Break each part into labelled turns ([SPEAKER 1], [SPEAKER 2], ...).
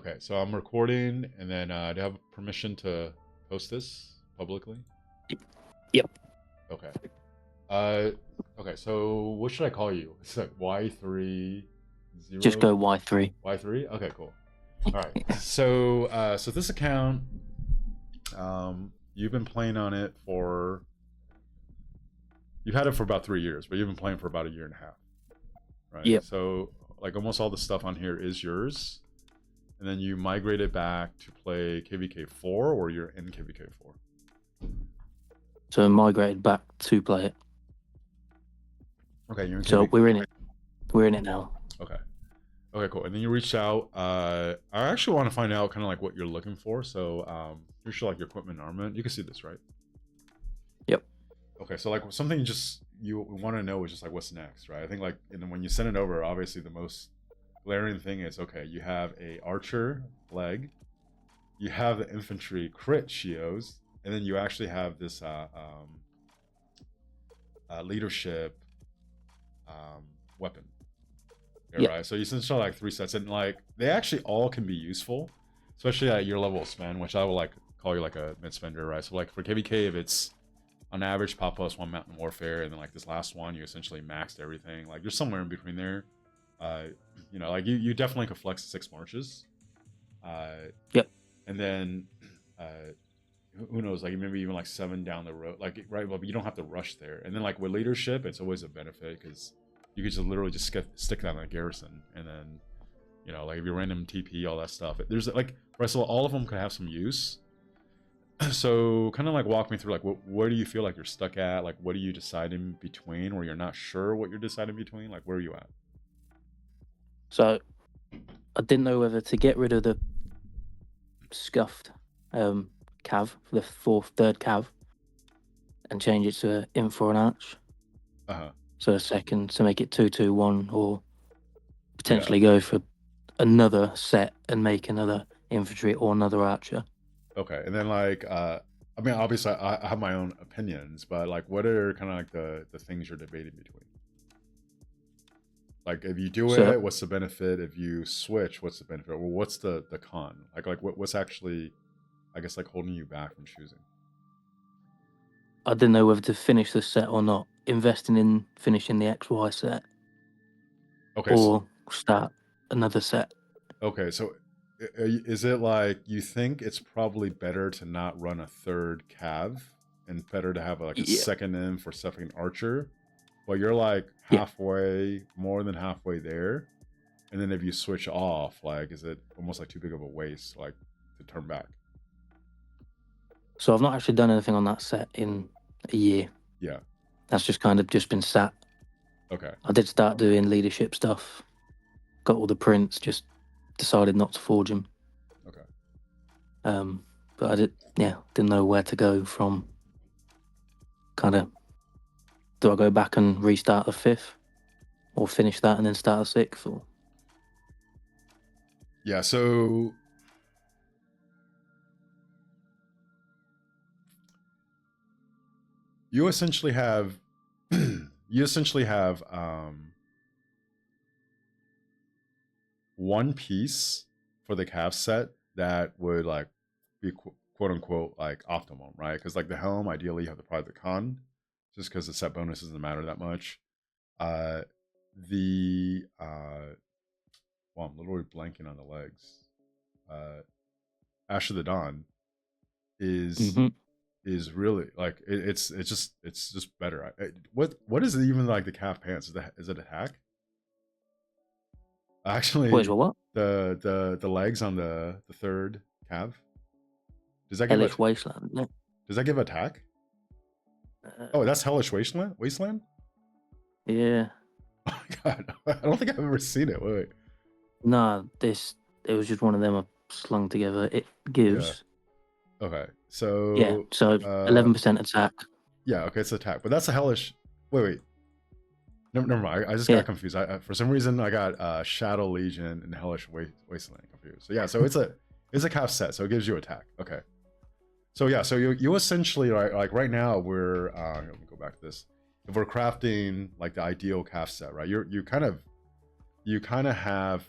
[SPEAKER 1] Okay, so I'm recording, and then do I have permission to post this publicly?
[SPEAKER 2] Yep.
[SPEAKER 1] Okay. Uh, okay. So what should I call you? It's like
[SPEAKER 2] Just go
[SPEAKER 1] Y30
[SPEAKER 2] Y3.
[SPEAKER 1] Y3. Okay, cool. All right. So this account, you've been playing on it for you've had it for about 3 years, but you've been playing for about a year and a half, right?
[SPEAKER 2] Yep.
[SPEAKER 1] So like almost all the stuff on here is yours, and then you migrated back to play KVK4, or you're in KVK4.
[SPEAKER 2] So migrated back to play it.
[SPEAKER 1] Okay, you're in
[SPEAKER 2] So
[SPEAKER 1] KVK.
[SPEAKER 2] we're in it. We're in it now.
[SPEAKER 1] Okay. Okay, cool. And then you reached out. I actually want to find out kind of like what you're looking for. So, here's your like your equipment and armament. You can see this, right?
[SPEAKER 2] Yep.
[SPEAKER 1] Okay, so like something you want to know is just like what's next, right? I think like and then when you send it over, obviously the most glaring thing is okay. You have a archer leg, you have the infantry crit shields, and then you actually have this leadership weapon. Yeah,
[SPEAKER 2] Yep.
[SPEAKER 1] right. So you essentially like 3 sets, and like they actually all can be useful, especially at your level of spend, which I will like call you like a mid spender, right? So like for KVK, if it's on average pop +1 Mountain Warfare, and then like this last one, you essentially maxed everything. Like you're somewhere in between there. Uh, like you definitely could flex 6 marches.
[SPEAKER 2] Yep.
[SPEAKER 1] And then who knows, like maybe even like 7 down the road, like right, but you don't have to rush there. And then like with leadership, it's always a benefit because you could just literally just stick that on a garrison, and then like if you random TP, all that stuff. There's like right, so all of them could have some use. So kind of like walk me through like where do you feel like you're stuck at? Like what are you deciding between, where you're not sure what you're deciding between? Like where are you at?
[SPEAKER 2] So I didn't know whether to get rid of the scuffed cav for the third cav and change it to an inf for an arch.
[SPEAKER 1] Uh-huh.
[SPEAKER 2] So a second to make it 2-2-1, or
[SPEAKER 1] Yeah.
[SPEAKER 2] potentially go for another set and make another infantry or another archer.
[SPEAKER 1] Okay. And then like I mean obviously I have my own opinions, but like what are kind of like the things you're debating between? Like if you do
[SPEAKER 2] So
[SPEAKER 1] it, what's the benefit? If you switch, what's the benefit? Well, what's the con? Like what's actually, I guess, like holding you back from choosing?
[SPEAKER 2] I didn't know whether to finish the set or not, investing in finishing the XY set
[SPEAKER 1] Okay.
[SPEAKER 2] or start another set.
[SPEAKER 1] Okay. So is it like you think it's probably better to not run a third cav and better to have like a
[SPEAKER 2] Yeah.
[SPEAKER 1] second in for second archer? But you're like
[SPEAKER 2] Yeah.
[SPEAKER 1] halfway, more than halfway there. And then if you switch off, like, is it almost like too big of a waste, like, to turn back?
[SPEAKER 2] So I've not actually done anything on that set in a year.
[SPEAKER 1] Yeah.
[SPEAKER 2] That's just kind of just been sat.
[SPEAKER 1] Okay.
[SPEAKER 2] I did start doing leadership stuff, got all the prints, just decided not to forge them.
[SPEAKER 1] Okay.
[SPEAKER 2] But I didn't know where to go from. Kind of, do I go back and restart the 5th, or finish that and then start a 6th? Or
[SPEAKER 1] Yeah. So you essentially have one piece for the calf set that would like be quote unquote like optimum, right? Because like the helm, ideally you have the private con, just because the set bonus doesn't matter that much. The well, I'm literally blanking on the legs. Ash of the Dawn is is really like it's just better. What is it even like the calf pants? Is it a hack? Actually,
[SPEAKER 2] what?
[SPEAKER 1] the legs on the third calf. Does that give a
[SPEAKER 2] Hellish Wasteland? Yeah.
[SPEAKER 1] does that give attack? Oh, that's Hellish Wasteland. Wasteland.
[SPEAKER 2] Yeah.
[SPEAKER 1] Oh my god, I don't think I've ever seen it. Wait.
[SPEAKER 2] No, it was just one of them I slung together. It
[SPEAKER 1] Yeah.
[SPEAKER 2] gives
[SPEAKER 1] Okay. So
[SPEAKER 2] yeah. So 11% attack.
[SPEAKER 1] Yeah. Okay, it's attack, but that's a hellish. Wait. Never mind. I just got confused. For some reason I got Shadow Legion and Hellish Wasteland confused. So yeah. So it's a calf set. So it gives you attack. Okay. So yeah. So you essentially like right now we're let me go back to this. If we're crafting like the ideal calf set, right? You kind of have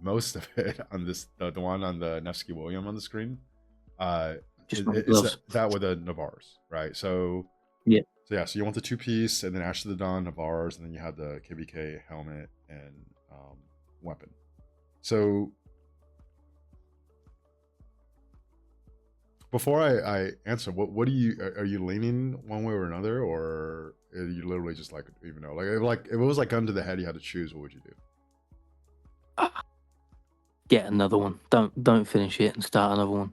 [SPEAKER 1] most of it on this the one on the Nevsky William on the screen.
[SPEAKER 2] Just on the
[SPEAKER 1] It's
[SPEAKER 2] gloves.
[SPEAKER 1] that with the Navars, right? So
[SPEAKER 2] Yeah.
[SPEAKER 1] So yeah, so you want the 2-piece, and then Ash of the Dawn, Navars, and then you have the KBK helmet and weapon. So before I answer, what do you are you leaning one way or another, or are you literally just like even know like if it was like gun to the head, you had to choose, what would you do?
[SPEAKER 2] Get another one. Don't finish it and start another one.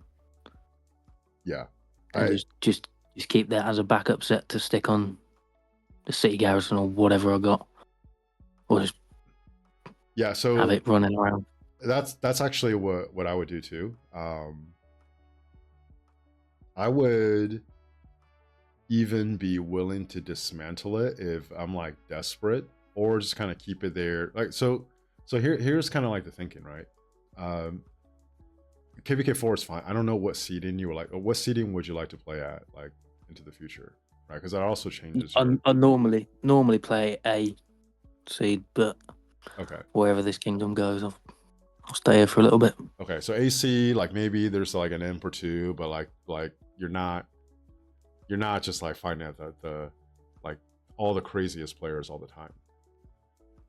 [SPEAKER 1] Yeah,
[SPEAKER 2] And just keep that as a backup set to stick on the city garrison or whatever I got, or just
[SPEAKER 1] so
[SPEAKER 2] have it running around.
[SPEAKER 1] That's actually what I would do too. I would even be willing to dismantle it if I'm like desperate, or just kind of keep it there. Like here's kind of like the thinking, right? KVK4 is fine. I don't know what seeding you were like. Or what seeding would you like to play at, like into the future, right? Because that also changes.
[SPEAKER 2] I normally play A seed, but
[SPEAKER 1] okay,
[SPEAKER 2] wherever this kingdom goes, I'll stay here for a little bit.
[SPEAKER 1] Okay, so AC, like maybe there's like an imp or two, but like you're not just like finding out the like all the craziest players all the time.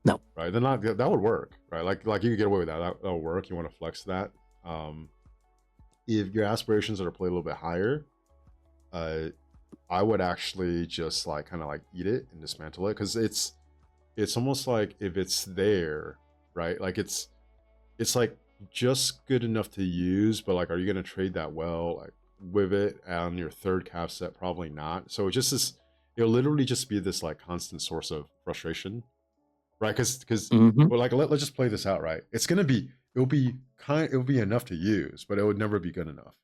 [SPEAKER 2] No.
[SPEAKER 1] Right? Then that would work, right? Like you could get away with that. That'll work. You want to flex that. If your aspirations are to play a little bit higher, I would actually just like kind of like eat it and dismantle it, because it's almost like if it's there, right? Like it's like just good enough to use, but like, are you going to trade that well, like with it on your third cap set? Probably not. So it just is, it'll literally just be this like constant source of frustration, right? Because well, like let's just play this out, right? It'll be enough to use, but it would never be good enough,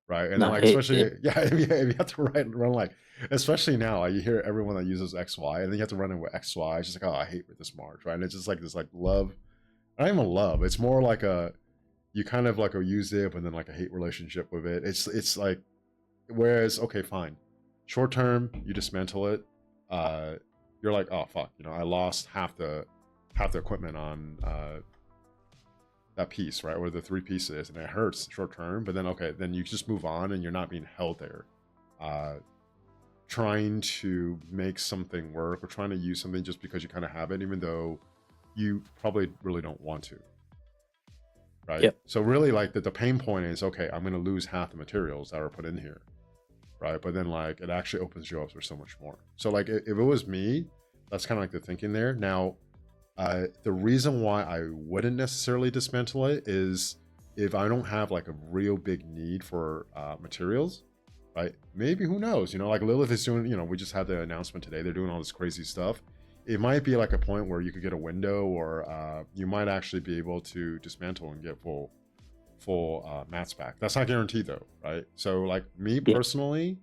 [SPEAKER 1] right? And then like especially if you have to run like, especially now, like, you hear everyone that uses XY, and then you have to run in with XY. It's just like, oh, I hate this March, right? And it's just like this like love. I don't even love. It's more like you kind of like use it, but then like a hate relationship with it. It's like, whereas okay, fine, short term you dismantle it. You're like, oh fuck, I lost half the equipment on that piece, right, where the 3 pieces, and it hurts short term. But then okay, then you just move on, and you're not being held there, trying to make something work or trying to use something just because you kind of have it, even though you probably really don't want to, right?
[SPEAKER 2] Yep.
[SPEAKER 1] So really, like the pain point is, okay, I'm going to lose half the materials that are put in here, right? But then like it actually opens you up for so much more. So like if it was me, that's kind of like the thinking there. Now, the reason why I wouldn't necessarily dismantle it is if I don't have like a real big need for materials, right? Maybe, who knows? Like Lilith is doing, we just had the announcement today. They're doing all this crazy stuff. It might be like a point where you could get a window, or you might actually be able to dismantle and get full mats back. That's not guaranteed though, right? So like me personally,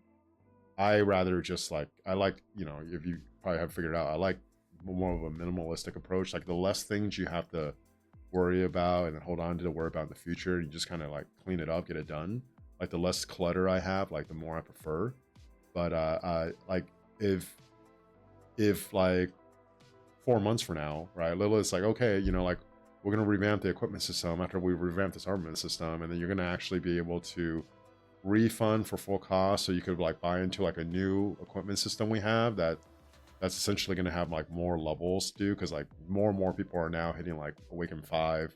[SPEAKER 1] I rather just like, I like, if you probably have figured out, I like more of a minimalistic approach. Like the less things you have to worry about and then hold on to worry about in the future, you just kind of like clean it up, get it done. Like the less clutter I have, like the more I prefer. But like if like 4 months from now, right, Lilith's like, okay, like we're gonna revamp the equipment system after we revamp this armament system, and then you're gonna actually be able to refund for full cost, so you could like buy into like a new equipment system we have that's essentially going to have like more levels to do, because like more and more people are now hitting like Awaken 5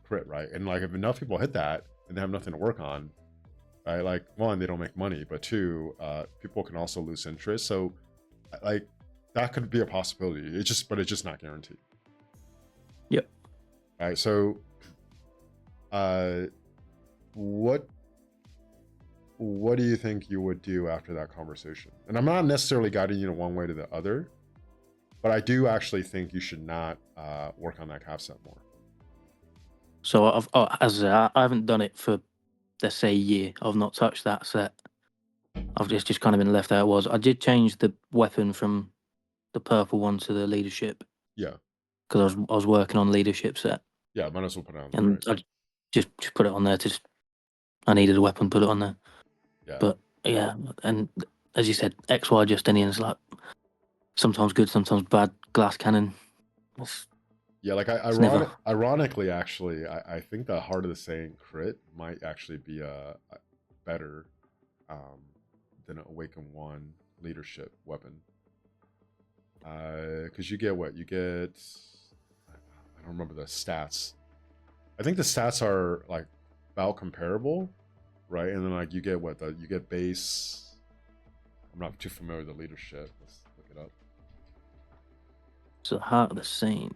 [SPEAKER 1] crit, right? And like if enough people hit that and they have nothing to work on, right, like one, they don't make money, but two, people can also lose interest. So like that could be a possibility. But it's just not guaranteed.
[SPEAKER 2] Yep.
[SPEAKER 1] All right, so what do you think you would do after that conversation? And I'm not necessarily guiding you to one way to the other, but I do actually think you should not work on that cap set more.
[SPEAKER 2] So as I haven't done it for, let's say, a year. I've not touched that set. I've just kind of been left how it was. I did change the weapon from the purple one to the leadership.
[SPEAKER 1] Yeah.
[SPEAKER 2] Because I was working on leadership set.
[SPEAKER 1] Yeah, might as well put it on
[SPEAKER 2] there. And right. I just put it on there. I needed a weapon, put it on there.
[SPEAKER 1] Yeah.
[SPEAKER 2] But yeah, and as you said, XY Justinian's like sometimes good, sometimes bad. Glass cannon.
[SPEAKER 1] Yeah, like
[SPEAKER 2] It's never.
[SPEAKER 1] ironically, actually, I think the Heart of the Saying crit might actually be a better um, than an Awaken One leadership weapon. Because you get what you get. I don't remember the stats. I think the stats are like about comparable, right? And then like you get what you get base. I'm not too familiar with the leadership. Let's look it up.
[SPEAKER 2] So Heart of the Saint,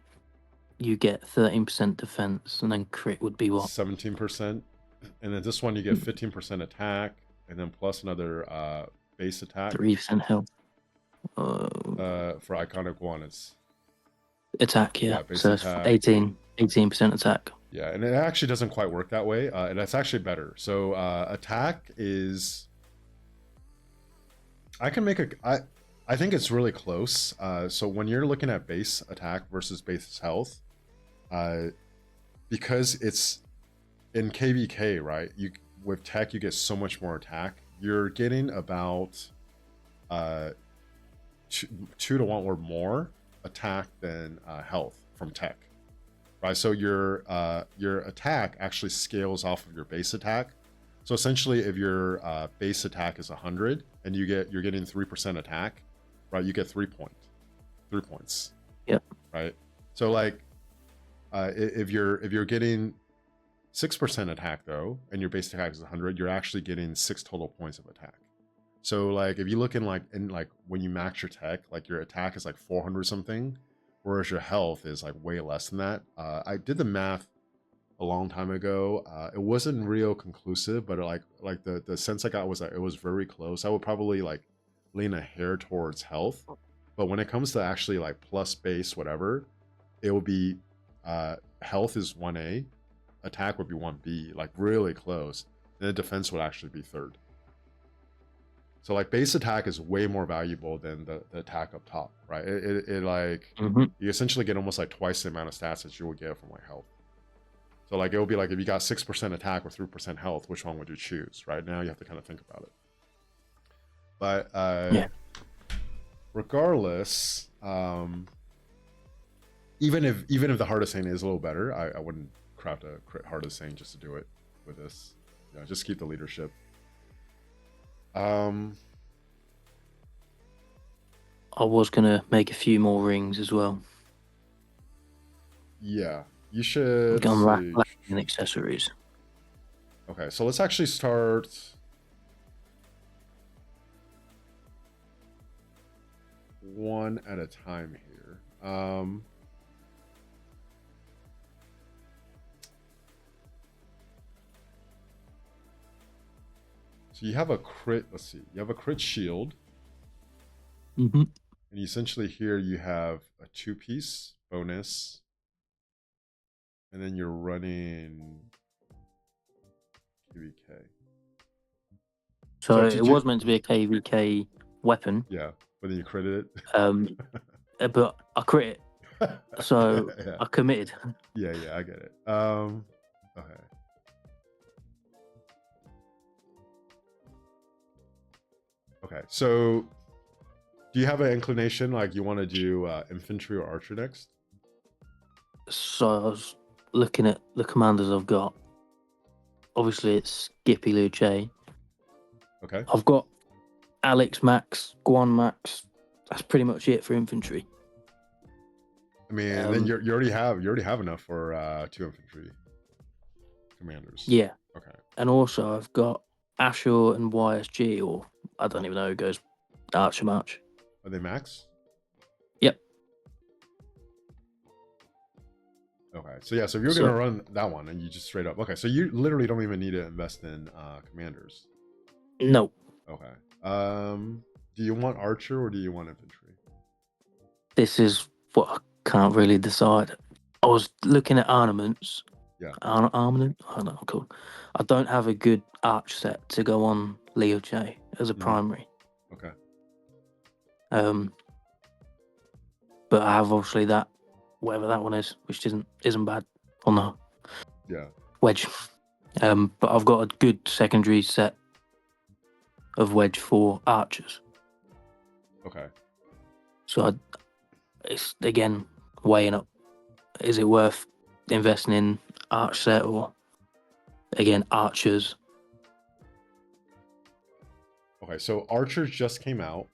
[SPEAKER 2] you get 13% defense, and then crit would be what?
[SPEAKER 1] 17%, and then this one you get 15% attack, and then plus another base attack.
[SPEAKER 2] 3% health.
[SPEAKER 1] For iconic one, it's
[SPEAKER 2] attack, yeah.
[SPEAKER 1] base
[SPEAKER 2] So
[SPEAKER 1] attack.
[SPEAKER 2] it's 18% attack.
[SPEAKER 1] Yeah, and it actually doesn't quite work that way, and that's actually better. So attack is, I can make I think it's really close. So when you're looking at base attack versus base health, because it's in KVK, right? You with tech you get so much more attack. You're getting about 2 to 1 or more attack than health from tech, right? So your attack actually scales off of your base attack. So essentially, if your base attack is 100 and you're getting 3% attack, right? You get 3 points.
[SPEAKER 2] Yep.
[SPEAKER 1] Right. So like, if you're getting 6% attack though, and your base attack is 100, you're actually getting 6 total points of attack. So like if you look in like when you max your tech, like your attack is like 400 something, whereas your health is like way less than that. I did the math a long time ago. It wasn't real conclusive, but like the sense I got was that it was very close. I would probably like lean a hair towards health, but when it comes to actually like plus base whatever, it will be health is 1A, attack would be 1B, like really close, and the defense would actually be third. So like base attack is way more valuable than the attack up top, right? It like you essentially get almost like twice the amount of stats that you would get from like health. So like it would be like if you got 6% attack with 3% health, which one would you choose? Right now you have to kind of think about it. But
[SPEAKER 2] Yeah.
[SPEAKER 1] regardless, even if the Heart of Saying is a little better, I wouldn't craft a crit Heart of Saying just to do it with this. You know, just keep the leadership.
[SPEAKER 2] I was gonna make a few more rings as well.
[SPEAKER 1] Yeah, you should.
[SPEAKER 2] And accessories.
[SPEAKER 1] Okay, so let's actually start. One at a time here. So you have a crit. Let's see. You have a crit shield. And essentially here you have a 2-piece bonus. And then you're running KVK.
[SPEAKER 2] So it was meant to be a KVK weapon.
[SPEAKER 1] Yeah, but then you critted
[SPEAKER 2] it. But I crit it. So
[SPEAKER 1] yeah.
[SPEAKER 2] I committed.
[SPEAKER 1] Yeah, I get it. Okay. Okay, so do you have an inclination like you want to do infantry or archer next?
[SPEAKER 2] So I was looking at the commanders I've got. Obviously, it's Skippy Luce.
[SPEAKER 1] Okay.
[SPEAKER 2] I've got Alex Max, Guan Max. That's pretty much it for infantry.
[SPEAKER 1] I mean, then you already have enough for 2 infantry commanders.
[SPEAKER 2] Yeah.
[SPEAKER 1] Okay.
[SPEAKER 2] And also, I've got Ashur and YSG, or I don't even know who goes Archer March.
[SPEAKER 1] Are they max?
[SPEAKER 2] Yep.
[SPEAKER 1] Okay, so yeah, so if you're gonna run that one and you just straight up, okay, so you literally don't even need to invest in commanders.
[SPEAKER 2] No.
[SPEAKER 1] Okay. Do you want archer or do you want infantry?
[SPEAKER 2] This is what I can't really decide. I was looking at armaments.
[SPEAKER 1] Yeah.
[SPEAKER 2] Armament? I don't know, cool. I don't have a good arch set to go on Leo J as a primary.
[SPEAKER 1] Okay.
[SPEAKER 2] But I have obviously that, whatever that one is, which isn't bad on the wedge. But I've got a good secondary set of wedge for archers.
[SPEAKER 1] Okay.
[SPEAKER 2] So it's again weighing up is it worth investing in arch set or again archers?
[SPEAKER 3] Okay, so archers just came out,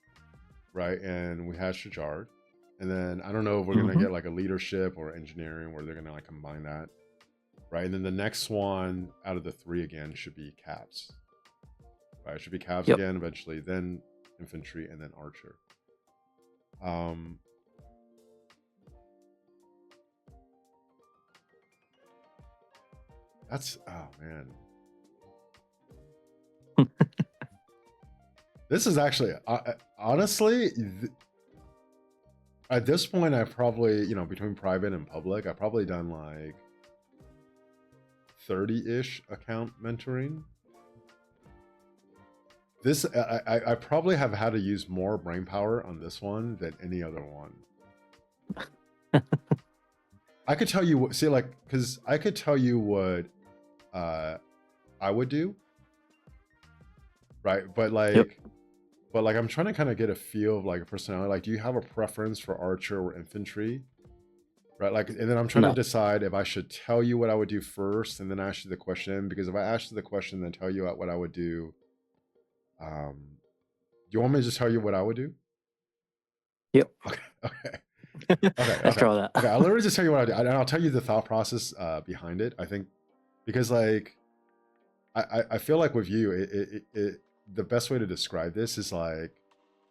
[SPEAKER 3] right? And we had Shajard. And then I don't know if we're gonna
[SPEAKER 2] Mhm.
[SPEAKER 3] get like a leadership or engineering where they're gonna like combine that. Right. And then the next one out of the three again should be Cavs. Right. It should be Cavs
[SPEAKER 2] Yep.
[SPEAKER 3] again eventually, then infantry, and then archer. That's oh man. This is actually honestly at this point I probably, you know, between private and public, I've probably done like 30-ish account mentoring. This I probably have had to use more brain power on this one than any other one. I could tell you what, see, like, because I could tell you what I would do, right? But like,
[SPEAKER 2] Yep.
[SPEAKER 3] I'm trying to kind of get a feel of like a personality. Like, do you have a preference for archer or infantry? Right, like, and then I'm trying
[SPEAKER 2] No.
[SPEAKER 3] to decide if I should tell you what I would do first and then ask you the question, because if I ask you the question then tell you what I would do, do you want me to just tell you what I would do?
[SPEAKER 2] Yep.
[SPEAKER 3] Okay.
[SPEAKER 2] Let's try that.
[SPEAKER 3] Okay, I'll literally just tell you what I do, and I'll tell you the thought process behind it. I think because like I feel like with you, it the best way to describe this is like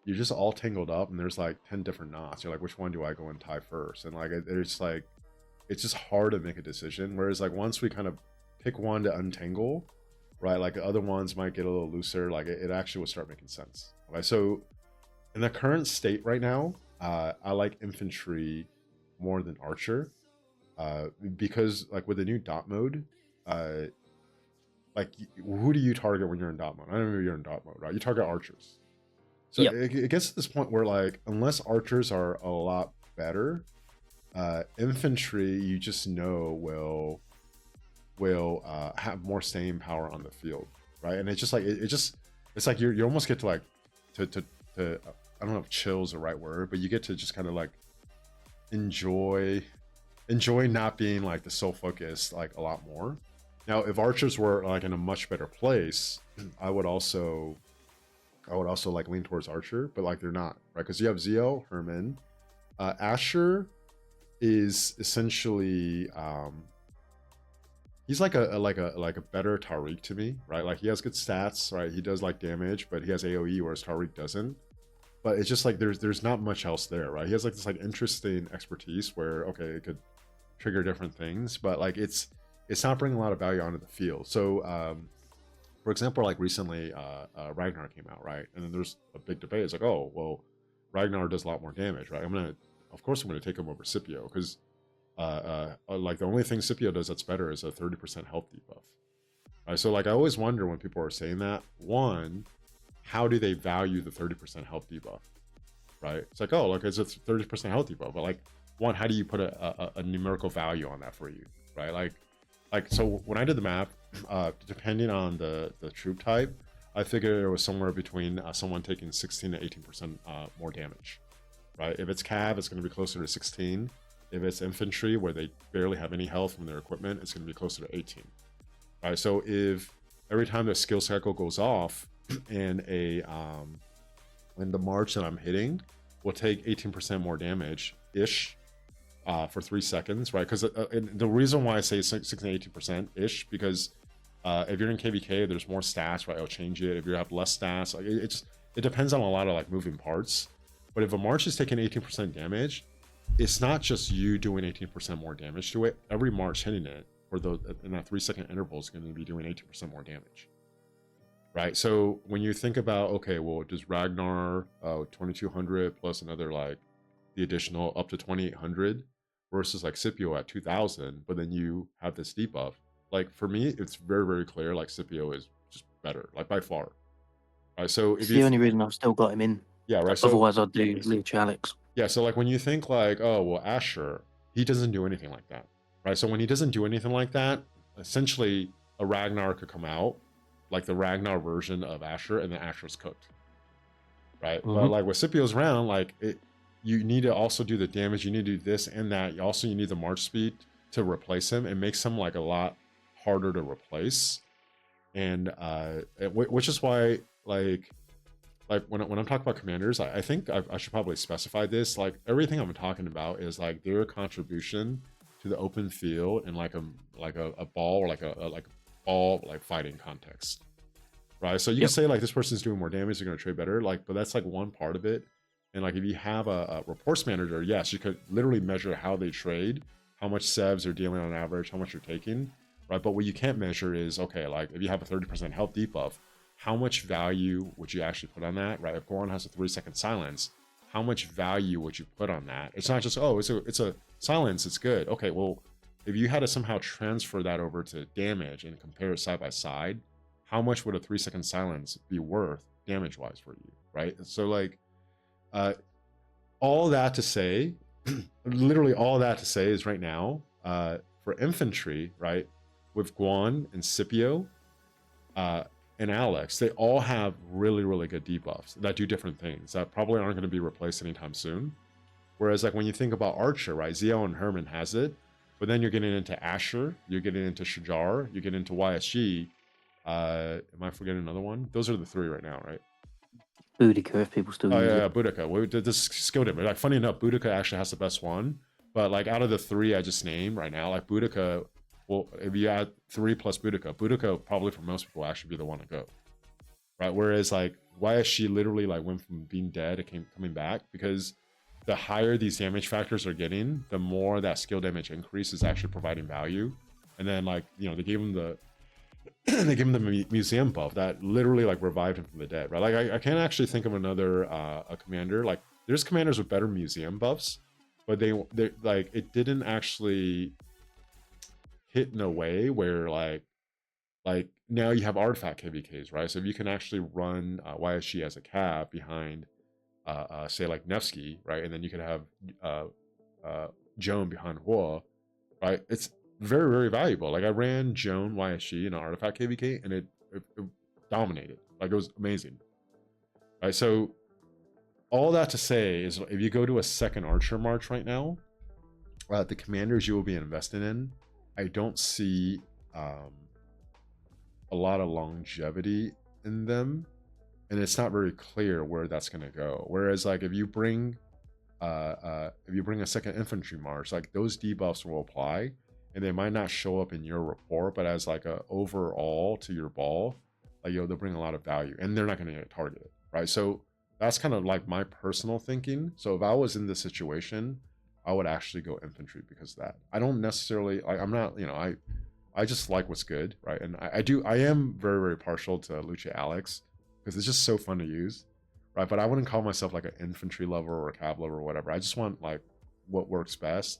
[SPEAKER 3] you're just all tangled up, and there's like 10 different knots. You're like, which one do I go and tie first? And like it's like it's just hard to make a decision. Whereas like once we kind of pick one to untangle, right? Like the other ones might get a little looser. Like it actually will start making sense. Okay, so in the current state right now, I like infantry more than archer, because like with the new dot mode, like who do you target when you're in dot mode? I don't know if you're in dot mode, right? You target archers. So
[SPEAKER 2] Yep.
[SPEAKER 3] it gets to this point where like unless archers are a lot better, infantry you just know will have more staying power on the field, right? And it's just like it's like you almost get to like to I don't know if chill's the right word, but you get to just kind of like enjoy not being like the sole focus like a lot more. Now, if archers were like in a much better place, I would also like lean towards archer, but like they're not, right? Because you have Zeo, Herman, Asher is essentially he's like a better Tariq to me, right? Like he has good stats, right? He does like damage, but he has AoE, whereas Tariq doesn't. But it's just like there's not much else there, right? He has like this like interesting expertise where okay, it could trigger different things, but like it's not bringing a lot of value onto the field. So for example, like recently Ragnar came out, right? And then there's a big debate. It's like, oh well, Ragnar does a lot more damage, right? Of course I'm gonna take him over Scipio, because like the only thing Scipio does that's better is a 30% health debuff. Right? So like I always wonder when people are saying that, one, how do they value the 30% health debuff? Right? It's like, oh, look, it's a 30% health debuff, but like, one, how do you put a numerical value on that for you? Right? Like so when I did the map, depending on the troop type, I figured it was somewhere between someone taking 16 to 18% more damage. Right? If it's cav, it's going to be closer to 16. If it's infantry, where they barely have any health from their equipment, it's going to be closer to 18. Right? So if every time the skill cycle goes off, and in the march that I'm hitting will take 18% more damage ish for 3 seconds, right? Because the reason why I say 16 to 18% ish, because if you're in KVK, there's more stats, right? It'll change it. If you have less stats, like it depends on a lot of like moving parts. But if a march is taking 18% damage, it's not just you doing 18% more damage to it. Every march hitting it for those in that 3-second interval is going to be doing 18% more damage. Right, so when you think about, okay, well, does Ragnar 2200 plus another like the additional up to 2800 versus like Scipio at 2000, but then you have this debuff. Like for me, it's very, very clear like Scipio is just better, like by far. Right, so if
[SPEAKER 2] It's
[SPEAKER 3] you
[SPEAKER 2] the only reason I've still got him in.
[SPEAKER 3] yeah, right, so
[SPEAKER 2] Otherwise, I'd do Leech Alex.
[SPEAKER 3] yeah, so like when you think like, oh well, Asher, he doesn't do anything like that, right? So when he doesn't do anything like that, essentially a Ragnar could come out, like the Ragnar version of Asher, and then Asher's cooked, right? But like with Scipio's round, like you need to also do the damage. You need to do this and that. You need the march speed to replace him. It makes him like a lot harder to replace, and which is why like when I'm talking about commanders, I think I should probably specify this. Like everything I'm talking about is like their contribution to the open field in like a ball or like a ball like fighting context, right? So you can say like this person's doing more damage, they're going to trade better, like, but that's like one part of it. And like if you have a reports manager, yes, you could literally measure how they trade, how much sevs they're dealing on average, how much you're taking, right? But what you can't measure is, okay, like if you have a 30% health debuff, how much value would you actually put on that, right? If Goron has a 3-second silence, how much value would you put on that? It's not just, oh, it's a silence, it's good. Okay, well, if you had to somehow transfer that over to damage and compare it side by side, how much would a 3-second silence be worth damage-wise for you, right? So like, all that to say, literally all that to say is right now, for infantry, right, with Guan and Scipio, and Alex, they all have really, really good debuffs that do different things that probably aren't going to be replaced anytime soon. Whereas like when you think about Archer, right, Zio and Herman has it, but then you're getting into Asher, you're getting into Shajar, you get into YSG. Am I forgetting another one? Those are the 3 right now, right?
[SPEAKER 2] Boudica, if people still use it.
[SPEAKER 3] Boudica. We did this skill damage. Like, funny enough, Boudica actually has the best one. But like out of the 3 I just named right now, like Boudica, well, if you add 3 plus Boudica probably for most people actually be the one to go, right? Whereas like YSG literally like went from being dead to coming back, because the higher these damage factors are getting, the more that skill damage increase is actually providing value. And then like, you know, they gave him the museum buff that literally like revived him from the dead, right? Like I can't actually think of another a commander. Like there's commanders with better museum buffs, but they like it didn't actually hit in a way where like now you have artifact KVKs, right? So if you can actually run YSG as a cab behind say like Nevsky, right? And then you could have Joan behind Hua, right? It's very, very valuable. Like I ran Joan YSG in an artifact KVK and it dominated. Like it was amazing. Right. So all that to say is if you go to a second Archer March right now, the commanders you will be investing in, I don't see a lot of longevity in them. And it's not very clear where that's going to go. Whereas like if you bring a second infantry march, like those debuffs will apply, and they might not show up in your report, but as like a overall to your ball, like they'll bring a lot of value, and they're not going to get targeted, right? So that's kind of like my personal thinking. So if I was in this situation, I would actually go infantry because of that. I don't necessarily like. I'm not, you know, I just like what's good, right? And I am very, very partial to Lucha Alex because it's just so fun to use, right? But I wouldn't call myself like an infantry lover or a cav lover or whatever. I just want like what works best,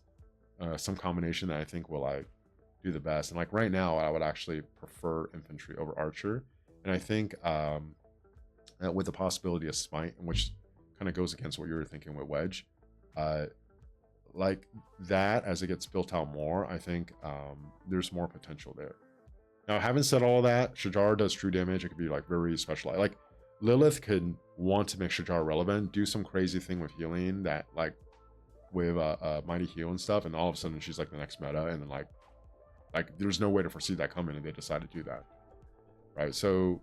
[SPEAKER 3] some combination that I think will like do the best. And like right now, I would actually prefer infantry over archer. And I think with the possibility of smite, which kind of goes against what you were thinking with wedge, like that as it gets built out more, I think there's more potential there. Now, having said all that, Shajar does true damage. It could be like very specialized. Like Lilith could want to make Shajar relevant, do some crazy thing with healing that like with Mighty Heal and stuff, and all of a sudden she's like the next meta, and then like there's no way to foresee that coming, and they decide to do that, right? So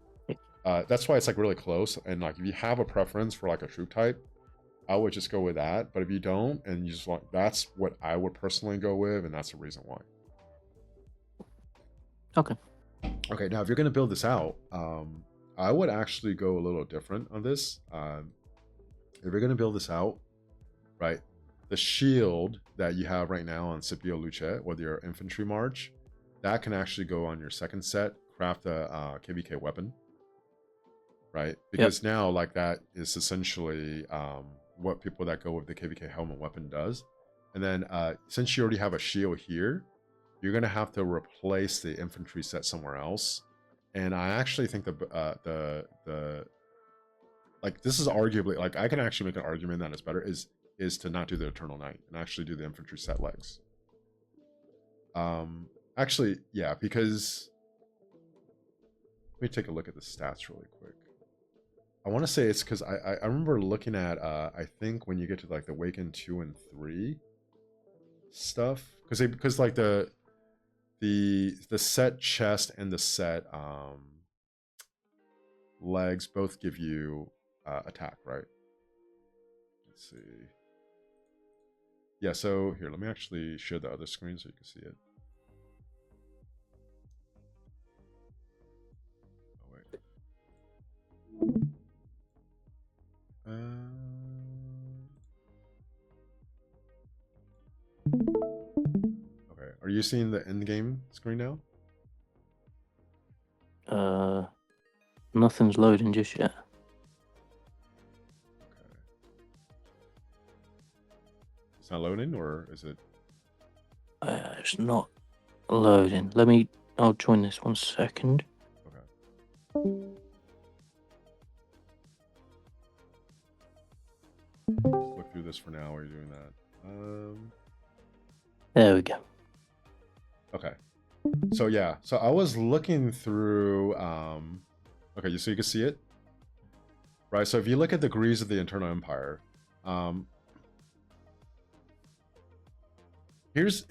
[SPEAKER 3] that's why it's like really close. And like if you have a preference for like a troop type, I would just go with that. But if you don't, and you just want, that's what I would personally go with, and that's the reason why. Okay, now if you're going to build this out, I would actually go a little different on this. If you're going to build this out, right, the shield that you have right now on Scipio Luce, whether you're infantry march, that can actually go on your second set, craft a KVK weapon, right? Because now like that is essentially what people that go with the KVK helmet weapon does. And then since you already have a shield here, you're going to have to replace the infantry set somewhere else. And I actually think the like this is arguably, like I can actually make an argument that it's better is to not do the Eternal Knight and actually do the infantry set legs. Actually, yeah, because let me take a look at the stats really quick. I want to say it's because I remember looking at I think when you get to like the Waken 2 and 3 stuff, because like the set chest and the set legs both give you attack, right? Let's see. Yeah, so here, let me actually share the other screen so you can see it. Oh, wait. Okay, are you seeing the end game screen now?
[SPEAKER 2] Nothing's loading just yet.
[SPEAKER 3] Okay. It's not loading, or is it?
[SPEAKER 2] It's not loading. I'll join this 1 second.
[SPEAKER 3] Okay. Let's look through this for now while you're doing that.
[SPEAKER 2] There we go.
[SPEAKER 3] Okay. So yeah, so I was looking through okay, so you can see it. Right, so if you look at the degrees of the Internal Empire, here's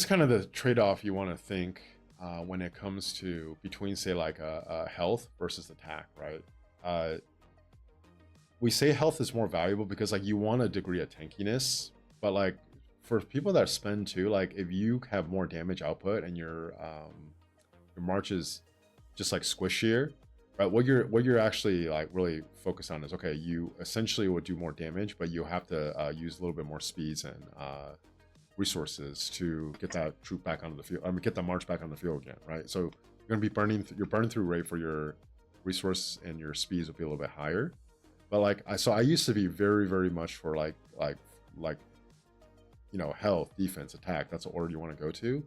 [SPEAKER 3] kind of the trade-off you want to think when it comes to between, say, like a health versus attack, right? We say health is more valuable because like you want a degree of tankiness, but like for people that spend too, like if you have more damage output and your march is just like squishier, right? What you're actually like really focused on is, okay, you essentially would do more damage, but you have to use a little bit more speeds and resources to get that troop back onto the field. I mean, get the march back on the field again, right? So you're gonna be burning through rate for your resource, and your speeds will be a little bit higher. But like I used to be very, very much for like you know, health, defense, attack. That's the order you want to go to.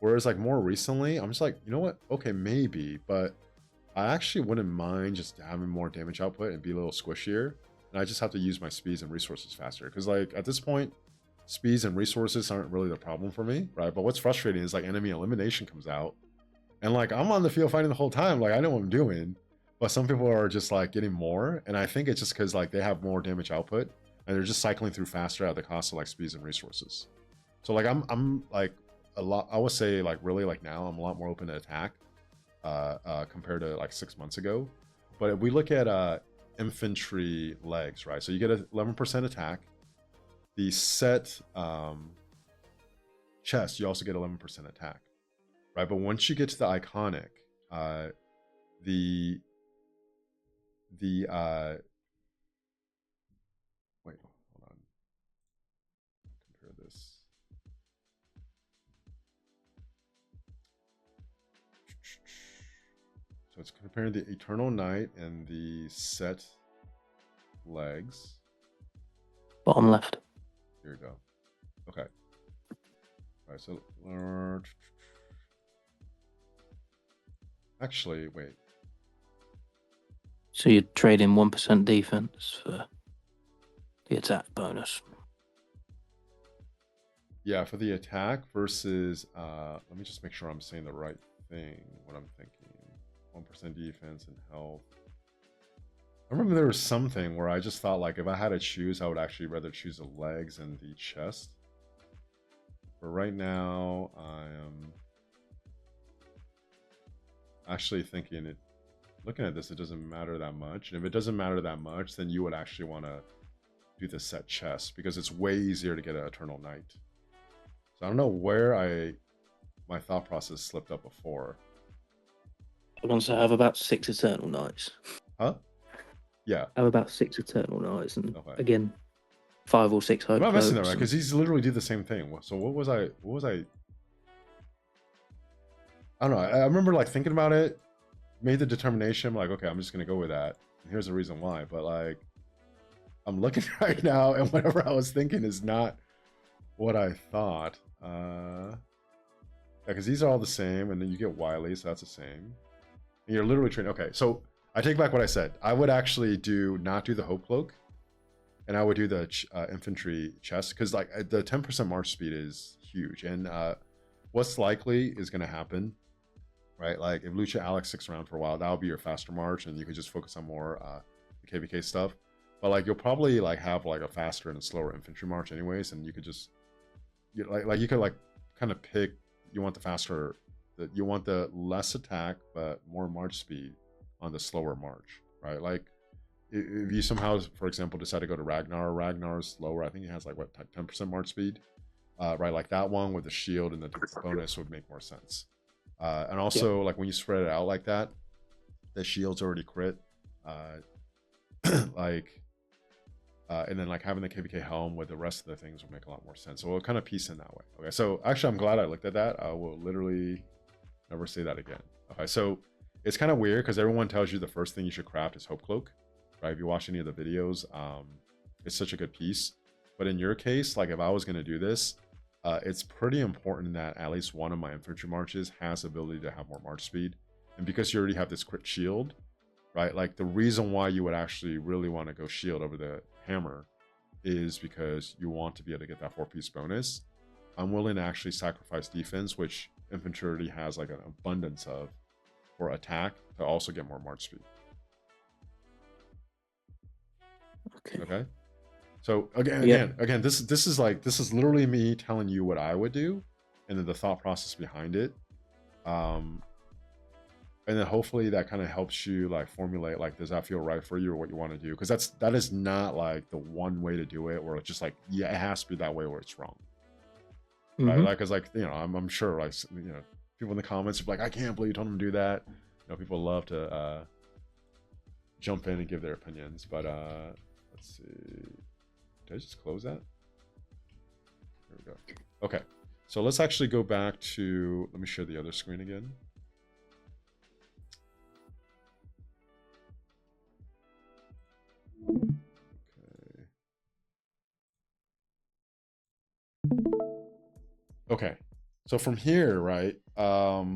[SPEAKER 3] Whereas like more recently, I'm just like, you know what? Okay, maybe, but I actually wouldn't mind just having more damage output and be a little squishier. And I just have to use my speeds and resources faster. Because like at this point, speeds and resources aren't really the problem for me, right? But what's frustrating is like enemy elimination comes out, and like I'm on the field fighting the whole time. Like I know what I'm doing, but some people are just like getting more, and I think it's just because like they have more damage output and they're just cycling through faster at the cost of like speeds and resources. So like I'm like a lot. I would say like really like now I'm a lot more open to attack compared to like 6 months ago. But if we look at infantry legs, right? So you get a 11% attack. The set chest, you also get 11% attack, right? But once you get to the iconic, the wait, hold on, compare this. So it's comparing the Eternal Night and the set legs.
[SPEAKER 2] Bottom left.
[SPEAKER 3] Here we go. Okay. All right, so actually, wait.
[SPEAKER 2] So you're trading 1% defense for the attack bonus.
[SPEAKER 3] Yeah, for the attack versus let me just make sure I'm saying the right thing, what I'm thinking. 1% defense and health. I remember there was something where I just thought like if I had to choose, I would actually rather choose the legs and the chest. But right now, I am actually thinking it. Looking at this, it doesn't matter that much. And if it doesn't matter that much, then you would actually want to do the set chest because it's way easier to get an Eternal Night. So I don't know where my thought process slipped up before.
[SPEAKER 2] I'm going to say I have about 6 Eternal Nights.
[SPEAKER 3] Huh? Yeah.
[SPEAKER 2] I have about 6 Eternal Nights, and
[SPEAKER 3] Okay.
[SPEAKER 2] again, 5 or 6 hope.
[SPEAKER 3] I'm not missing that, right? Because he's literally do the same thing. So what was I? I don't know. I remember like thinking about it, made the determination, like, okay, I'm just gonna go with that. And here's the reason why. But like, I'm looking right now, and whatever I was thinking is not what I thought. Yeah, because these are all the same, and then you get Wily, so that's the same. And you're literally training. Okay, so I take back what I said. I would actually not do the Hope Cloak, and I would do the infantry chest because like the 10% march speed is huge. And what's likely is going to happen, right? Like if Lucha Alex sticks around for a while, that'll be your faster march, and you could just focus on more KVK stuff. But like you'll probably like have like a faster and a slower infantry march anyways, and you could just you could like kind of pick. You want the faster, you want the less attack but more march speed on the slower march, right? Like if you somehow, for example, decide to go to Ragnar is slower. I think it has like what 10% march speed, right? Like that one with the shield and the bonus would make more sense. And also like when you spread it out like that, the shield's already crit, like. And then like having the KVK helm with the rest of the things will make a lot more sense. So we'll kind of piece in that way. Okay, so actually I'm glad I looked at that. I will literally never say that again. Okay, so it's kind of weird because everyone tells you the first thing you should craft is Hope Cloak, right? If you watch any of the videos, it's such a good piece. But in your case, like if I was going to do this, it's pretty important that at least one of my infantry marches has the ability to have more march speed. And because you already have this crit shield, right? Like the reason why you would actually really want to go shield over the hammer is because you want to be able to get that 4-piece bonus. I'm willing to actually sacrifice defense, which infantry already has like an abundance of, for attack to also get more march speed. Okay. So again, this is literally me telling you what I would do, and then the thought process behind it. And then hopefully that kind of helps you like formulate like, does that feel right for you or what you want to do? Because that is not like the one way to do it, or it's just like, yeah, it has to be that way or it's wrong. Right? Like, cause like, you know, I'm sure like, you know, people in the comments are like, I can't believe you told them to do that. You know, people love to jump in and give their opinions, but let's see. Did I just close that? There we go. Okay. So let's actually go back to, let me share the other screen again. Okay, so from here, right? How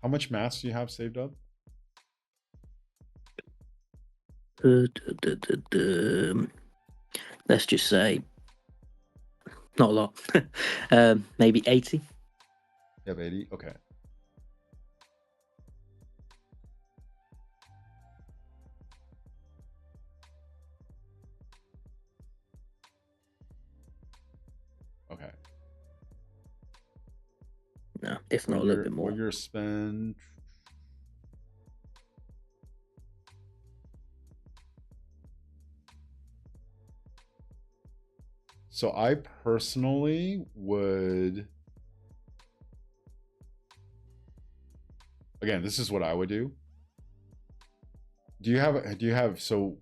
[SPEAKER 3] much mass do you have saved up?
[SPEAKER 2] Let's just say not a lot. Maybe 80.
[SPEAKER 3] You have 80? Okay. Okay.
[SPEAKER 2] No, if not a little bit more.
[SPEAKER 3] What your spend? So I personally would, again, this is what I would do. Do you have, so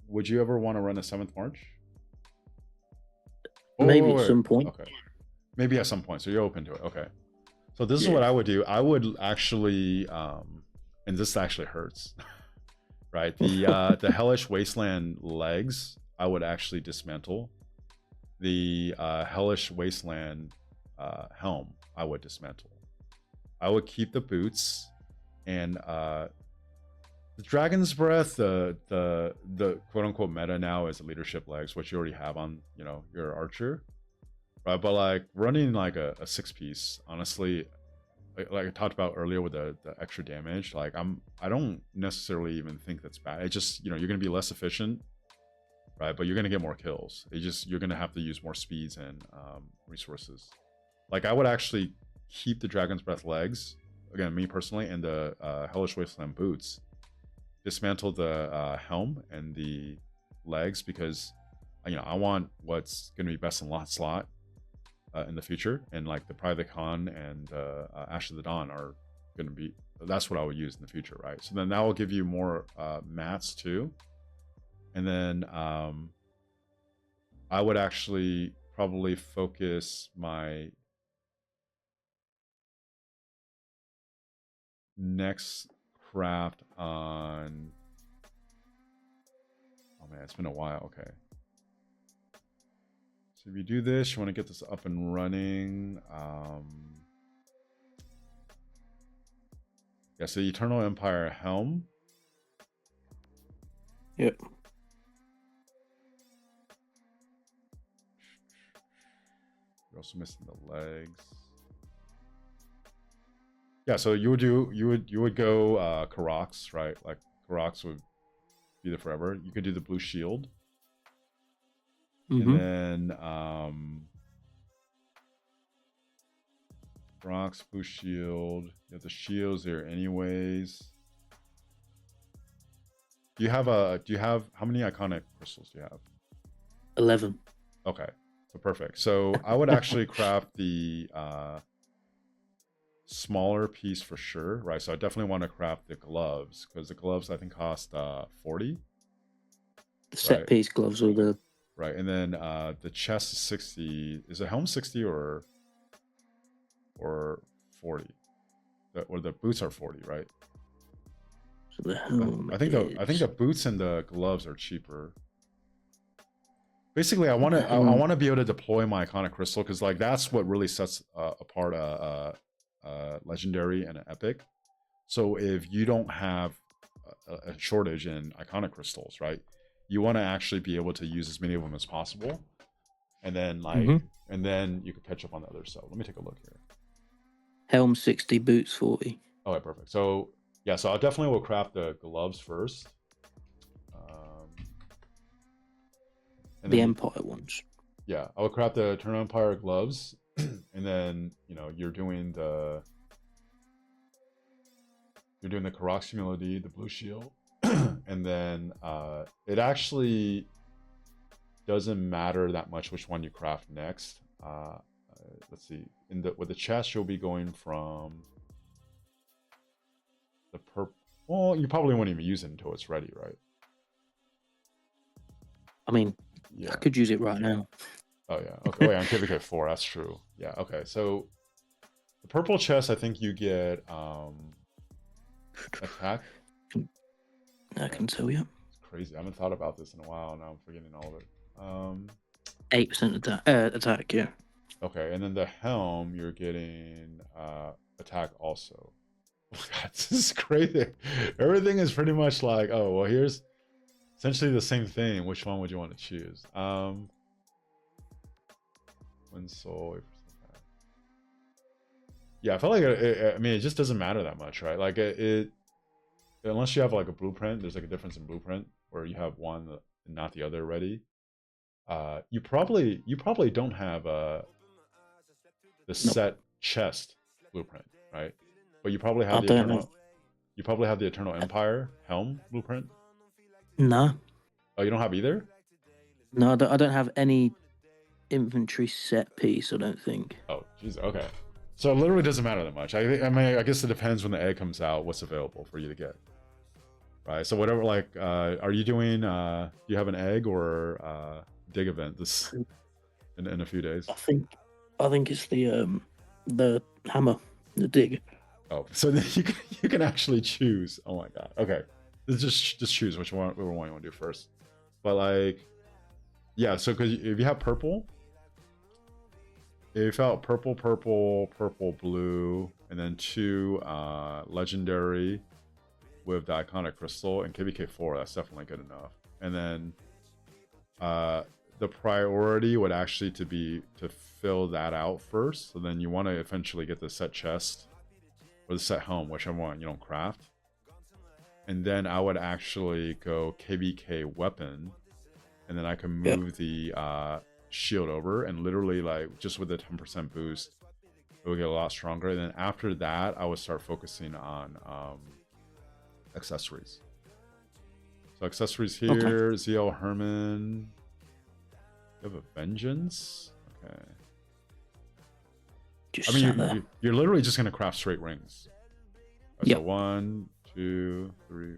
[SPEAKER 3] would you ever want to run a 7th March?
[SPEAKER 2] Maybe at some point.
[SPEAKER 3] Okay. Maybe at some point. So you're open to it. Okay. So this is what I would do. I would actually, and this actually hurts, right? The Hellish Wasteland legs, I would actually dismantle. The Hellish Wasteland helm, I would dismantle. I would keep the boots, and the Dragon's Breath, the quote unquote meta now is the leadership legs, which you already have on, you know, your archer. Right, but like running like a 6-piece, honestly, like I talked about earlier with the extra damage, like I don't necessarily even think that's bad. It just, you know, you're gonna be less efficient, right? But you're gonna get more kills. You're gonna have to use more speeds and resources. Like I would actually keep the Dragon's Breath legs, again, me personally, and the Hellish Wasteland boots. Dismantle the helm and the legs because, you know, I want what's gonna be best in slot. In the future, and like the Private Con and Ash of the Dawn are going to be, that's what I would use in the future, right? So then that will give you more mats too, and then I would actually probably focus my next craft on, oh man, it's been a while. Okay. So if you do this, you want to get this up and running. Yeah, so Eternal Empire helm.
[SPEAKER 2] Yep.
[SPEAKER 3] You're also missing the legs.
[SPEAKER 1] Yeah, so you would go Karox, right? Like Karox would be there forever. You could do the blue shield, and
[SPEAKER 2] Mm-hmm.
[SPEAKER 1] then Karox, blue shield. You have the shields there anyways. Do you have how many iconic crystals do you have?
[SPEAKER 2] 11.
[SPEAKER 1] Okay, so perfect. So I would actually craft the smaller piece for sure, right? So I definitely want to craft the gloves because the gloves I think cost 40,
[SPEAKER 2] The set
[SPEAKER 1] right?
[SPEAKER 2] piece gloves or the
[SPEAKER 1] Right, and then the chest is 60. Is the helm 60 or 40? Or the boots are 40, right?
[SPEAKER 2] so the helm
[SPEAKER 1] I think the
[SPEAKER 2] is
[SPEAKER 1] boots and the gloves are cheaper. Basically, I want
[SPEAKER 2] the
[SPEAKER 1] to I
[SPEAKER 2] helm.
[SPEAKER 1] want to be able to deploy my iconic crystal because like that's what really sets apart a legendary and an epic. So if you don't have a shortage in iconic crystals, right? You want to actually be able to use as many of them as possible, and then
[SPEAKER 2] Mm-hmm.
[SPEAKER 1] and then you can catch up on the other stuff. Let me take a look here.
[SPEAKER 2] Helm 60, boots 40.
[SPEAKER 1] Okay, perfect. So yeah, so I definitely will craft the gloves first, and
[SPEAKER 2] The
[SPEAKER 1] then
[SPEAKER 2] Empire ones.
[SPEAKER 1] yeah, I will craft the Eternal Empire gloves, and then you're doing the Karox humility, the blue shield, and then it actually doesn't matter that much which one you craft next. Let's see. With the chest, you'll be going from the purple. Well, you probably won't even use it until it's ready, right?
[SPEAKER 2] I mean,
[SPEAKER 1] Yeah.
[SPEAKER 2] I could use it right now.
[SPEAKER 1] Oh yeah. Okay. Oh yeah. On KVK 4, that's true. Yeah. Okay. So the purple chest, I think you get attack.
[SPEAKER 2] I can tell you.
[SPEAKER 1] It's crazy. I haven't thought about this in a while. Now I'm forgetting all of it.
[SPEAKER 2] 8% attack, yeah.
[SPEAKER 1] Okay, and then the helm, you're getting attack also. Oh God, this is crazy. Everything is pretty much like, oh well, here's essentially the same thing. Which one would you want to choose? Wind soul. 8% attack. Yeah, I felt like I mean, it just doesn't matter that much, right? Like it unless you have like a blueprint. There's like a difference in blueprint where you have one and not the other ready. You probably don't have the
[SPEAKER 2] Nope.
[SPEAKER 1] set chest blueprint, right? But you probably have
[SPEAKER 2] I
[SPEAKER 1] the
[SPEAKER 2] don't have.
[SPEAKER 1] eternal. You probably have the Eternal Empire helm blueprint.
[SPEAKER 2] No.
[SPEAKER 1] Oh, you don't have either.
[SPEAKER 2] No, I don't have any infantry set piece, I don't think.
[SPEAKER 1] Oh, jeez. Okay. So it literally doesn't matter that much. I mean, I guess it depends when the egg comes out, what's available for you to get. Right. So whatever. Like, are you doing? Do you have an egg or dig event this in a few days?
[SPEAKER 2] I think it's the hammer, the dig.
[SPEAKER 1] Oh, so then you can actually choose. Oh my god. Okay. Just choose whichever one you want to do first. But like, yeah. So because if you have purple, if you felt purple, blue, and then 2 legendary with the iconic crystal and KVK4, that's definitely good enough. And then the priority would actually to fill that out first. So then you want to eventually get the set chest or the set helm, whichever one you don't craft. And then I would actually go KVK weapon, and then I can move the shield over, and literally like just with the 10% boost, it will get a lot stronger. And then after that, I would start focusing on accessories. So accessories here, okay. ZL Herman. You have a vengeance. Okay.
[SPEAKER 2] Just
[SPEAKER 1] I mean, you're literally just gonna craft straight rings. Right, so 1, 2, 3,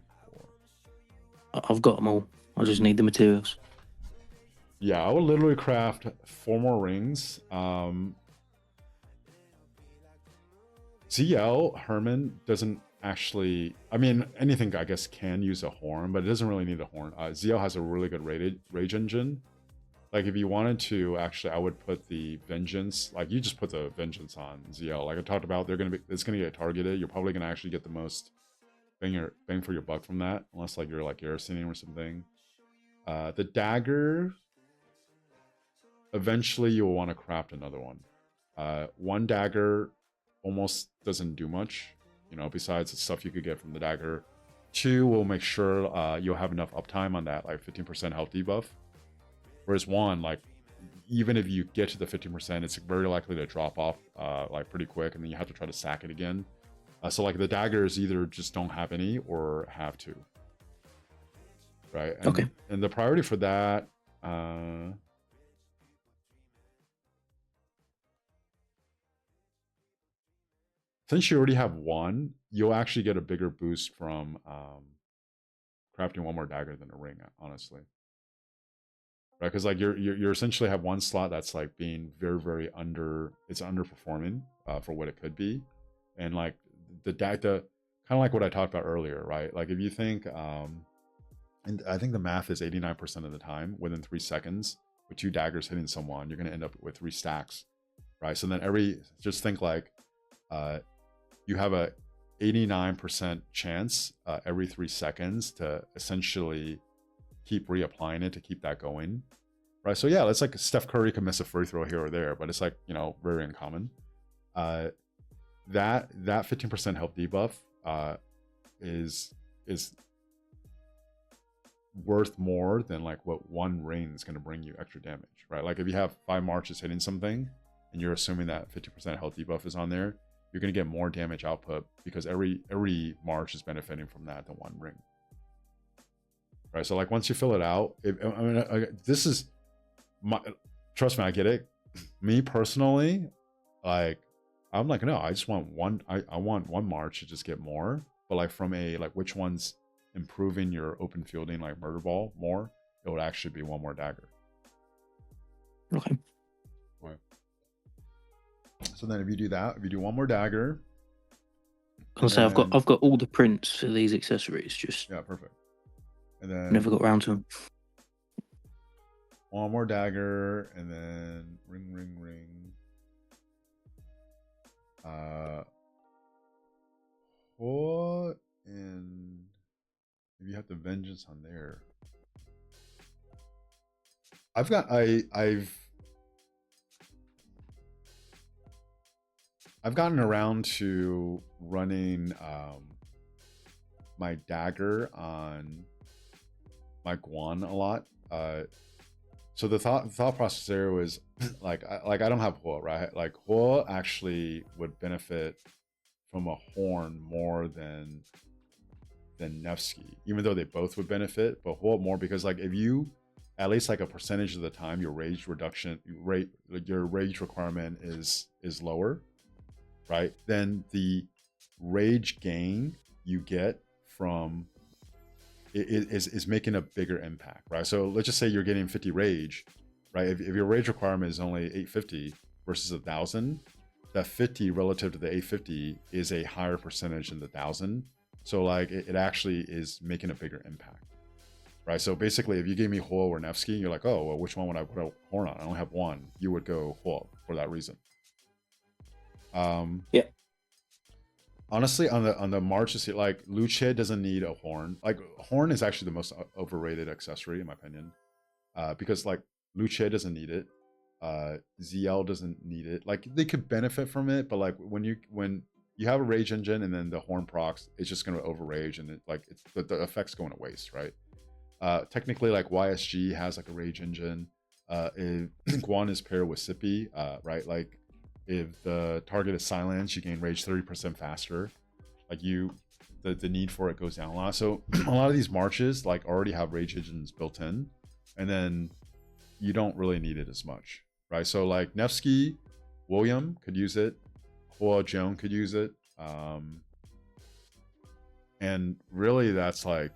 [SPEAKER 1] 4.
[SPEAKER 2] I've got them all. I just need the materials.
[SPEAKER 1] Yeah, I would literally craft 4 more rings. ZL Herman doesn't actually. I mean, anything I guess can use a horn, but it doesn't really need a horn. ZL has a really good rage engine. Like if you wanted to, actually, I would put the vengeance. Like you just put the vengeance on ZL. Like I talked about, it's gonna get targeted. You're probably gonna actually get the most bang for your buck from that, unless like you're like garrisoning or something. The dagger. Eventually, you'll want to craft another one. One dagger almost doesn't do much you know, besides the stuff you could get from the dagger. 2 will make sure you'll have enough uptime on that, like 15% health debuff. Whereas 1, like, even if you get to the 15%, it's very likely to drop off like pretty quick, and then you have to try to sack it again. So like the daggers either just don't have any or have 2. Right? And,
[SPEAKER 2] Okay.
[SPEAKER 1] And the priority for that, since you already have 1, you'll actually get a bigger boost from crafting 1 more dagger than a ring, honestly. Right, because like you're essentially have 1 slot that's like being very it's underperforming for what it could be, and like the kind of like what I talked about earlier, right? Like if you think, and I think the math is 89% of the time within 3 seconds with 2 daggers hitting someone, you're gonna end up with 3 stacks, right? So then just think like you have a 89% chance every 3 seconds to essentially keep reapplying it to keep that going, right? So yeah, it's like Steph Curry can miss a free throw here or there, but it's like, you know, very uncommon. That 15% health debuff is worth more than like what 1 ring is going to bring you extra damage, right? Like if you have 5 marches hitting something and you're assuming that 50% health debuff is on there, you're going to get more damage output because every march is benefiting from that than 1 ring. Right, so like once you fill it out, this is my, trust me, I get it. Me personally, like I'm like, no, I just want 1. I want 1 march to just get more, but like from a like which one's improving your open fielding like murder ball more, it would actually be 1 more dagger.
[SPEAKER 2] Okay.
[SPEAKER 1] Right. So then if you do that, if you do 1 more dagger,
[SPEAKER 2] I'll say I've got all the prints for these accessories. Just
[SPEAKER 1] yeah, perfect. And then
[SPEAKER 2] never got around to them.
[SPEAKER 1] 1 more dagger, and then ring. What? And if you have the vengeance on there, I've gotten around to running my dagger on my Guan a lot. So the thought process there was like I don't have Huo, right? Like Huo actually would benefit from a horn more than Nevsky, even though they both would benefit, but Huo more because like if you at least like a percentage of the time your rage requirement is lower, right? Then the rage gain you get from is making a bigger impact, right? So let's just say you're getting 50 rage, right? If your rage requirement is only 850 versus 1,000, that 50 relative to the 850 is a higher percentage than the 1,000. So like it actually is making a bigger impact, right? So basically, if you gave me Huo or Nevsky, you're like, oh, well, which one would I put a horn on? I only have 1. You would go Huo for that reason.
[SPEAKER 2] Yeah.
[SPEAKER 1] Honestly, on the marches, like Luce doesn't need a horn. Like horn is actually the most overrated accessory in my opinion, because like Luce doesn't need it, ZL doesn't need it. Like they could benefit from it, but like when you have a rage engine and then the horn procs, it's just going to overrage and it like it's the effect's going to waste, right? Technically, like YSG has like a rage engine. If Guan is paired with Sippy, right? Like if the target is silenced, you gain rage 30% faster. Like the need for it goes down a lot. So a lot of these marches like already have rage engines built in, and then you don't really need it as much, right? So like Nevsky, William could use it, Hua Joan could use it, and really that's it,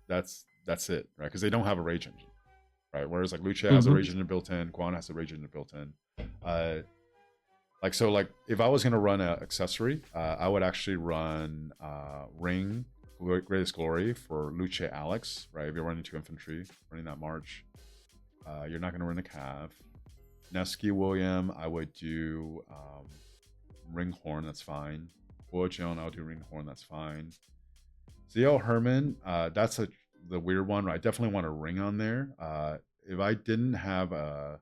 [SPEAKER 1] right? Because they don't have a rage engine, right? Whereas like Luce has a rage engine built in, Guan has a rage engine built in. Like so, like if I was gonna run an accessory, I would actually run Ring Greatest Glory for Luce Alex, right? If you're running 2 infantry, running that march, you're not gonna run a cav. Nevsky William, I would do Ring Horn, that's fine. Hua Joan, I'll do Ring Horn, that's fine. ZL Herman, that's the weird one, right? I definitely want a ring on there. If I didn't have a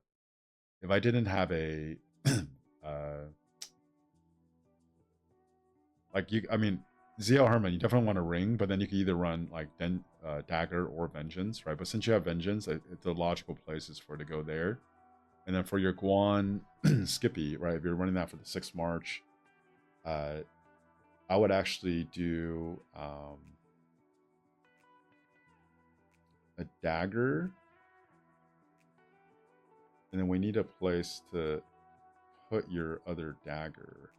[SPEAKER 1] Like I mean, ZL Herman, you definitely want a ring, but then you can either run like Dagger or Vengeance, right? But since you have Vengeance, it's the logical places for it to go there. And then for your Guan Skippy, right? If you're running that for the 6th March, I would actually do a Dagger. And then we need a place to put your other Dagger.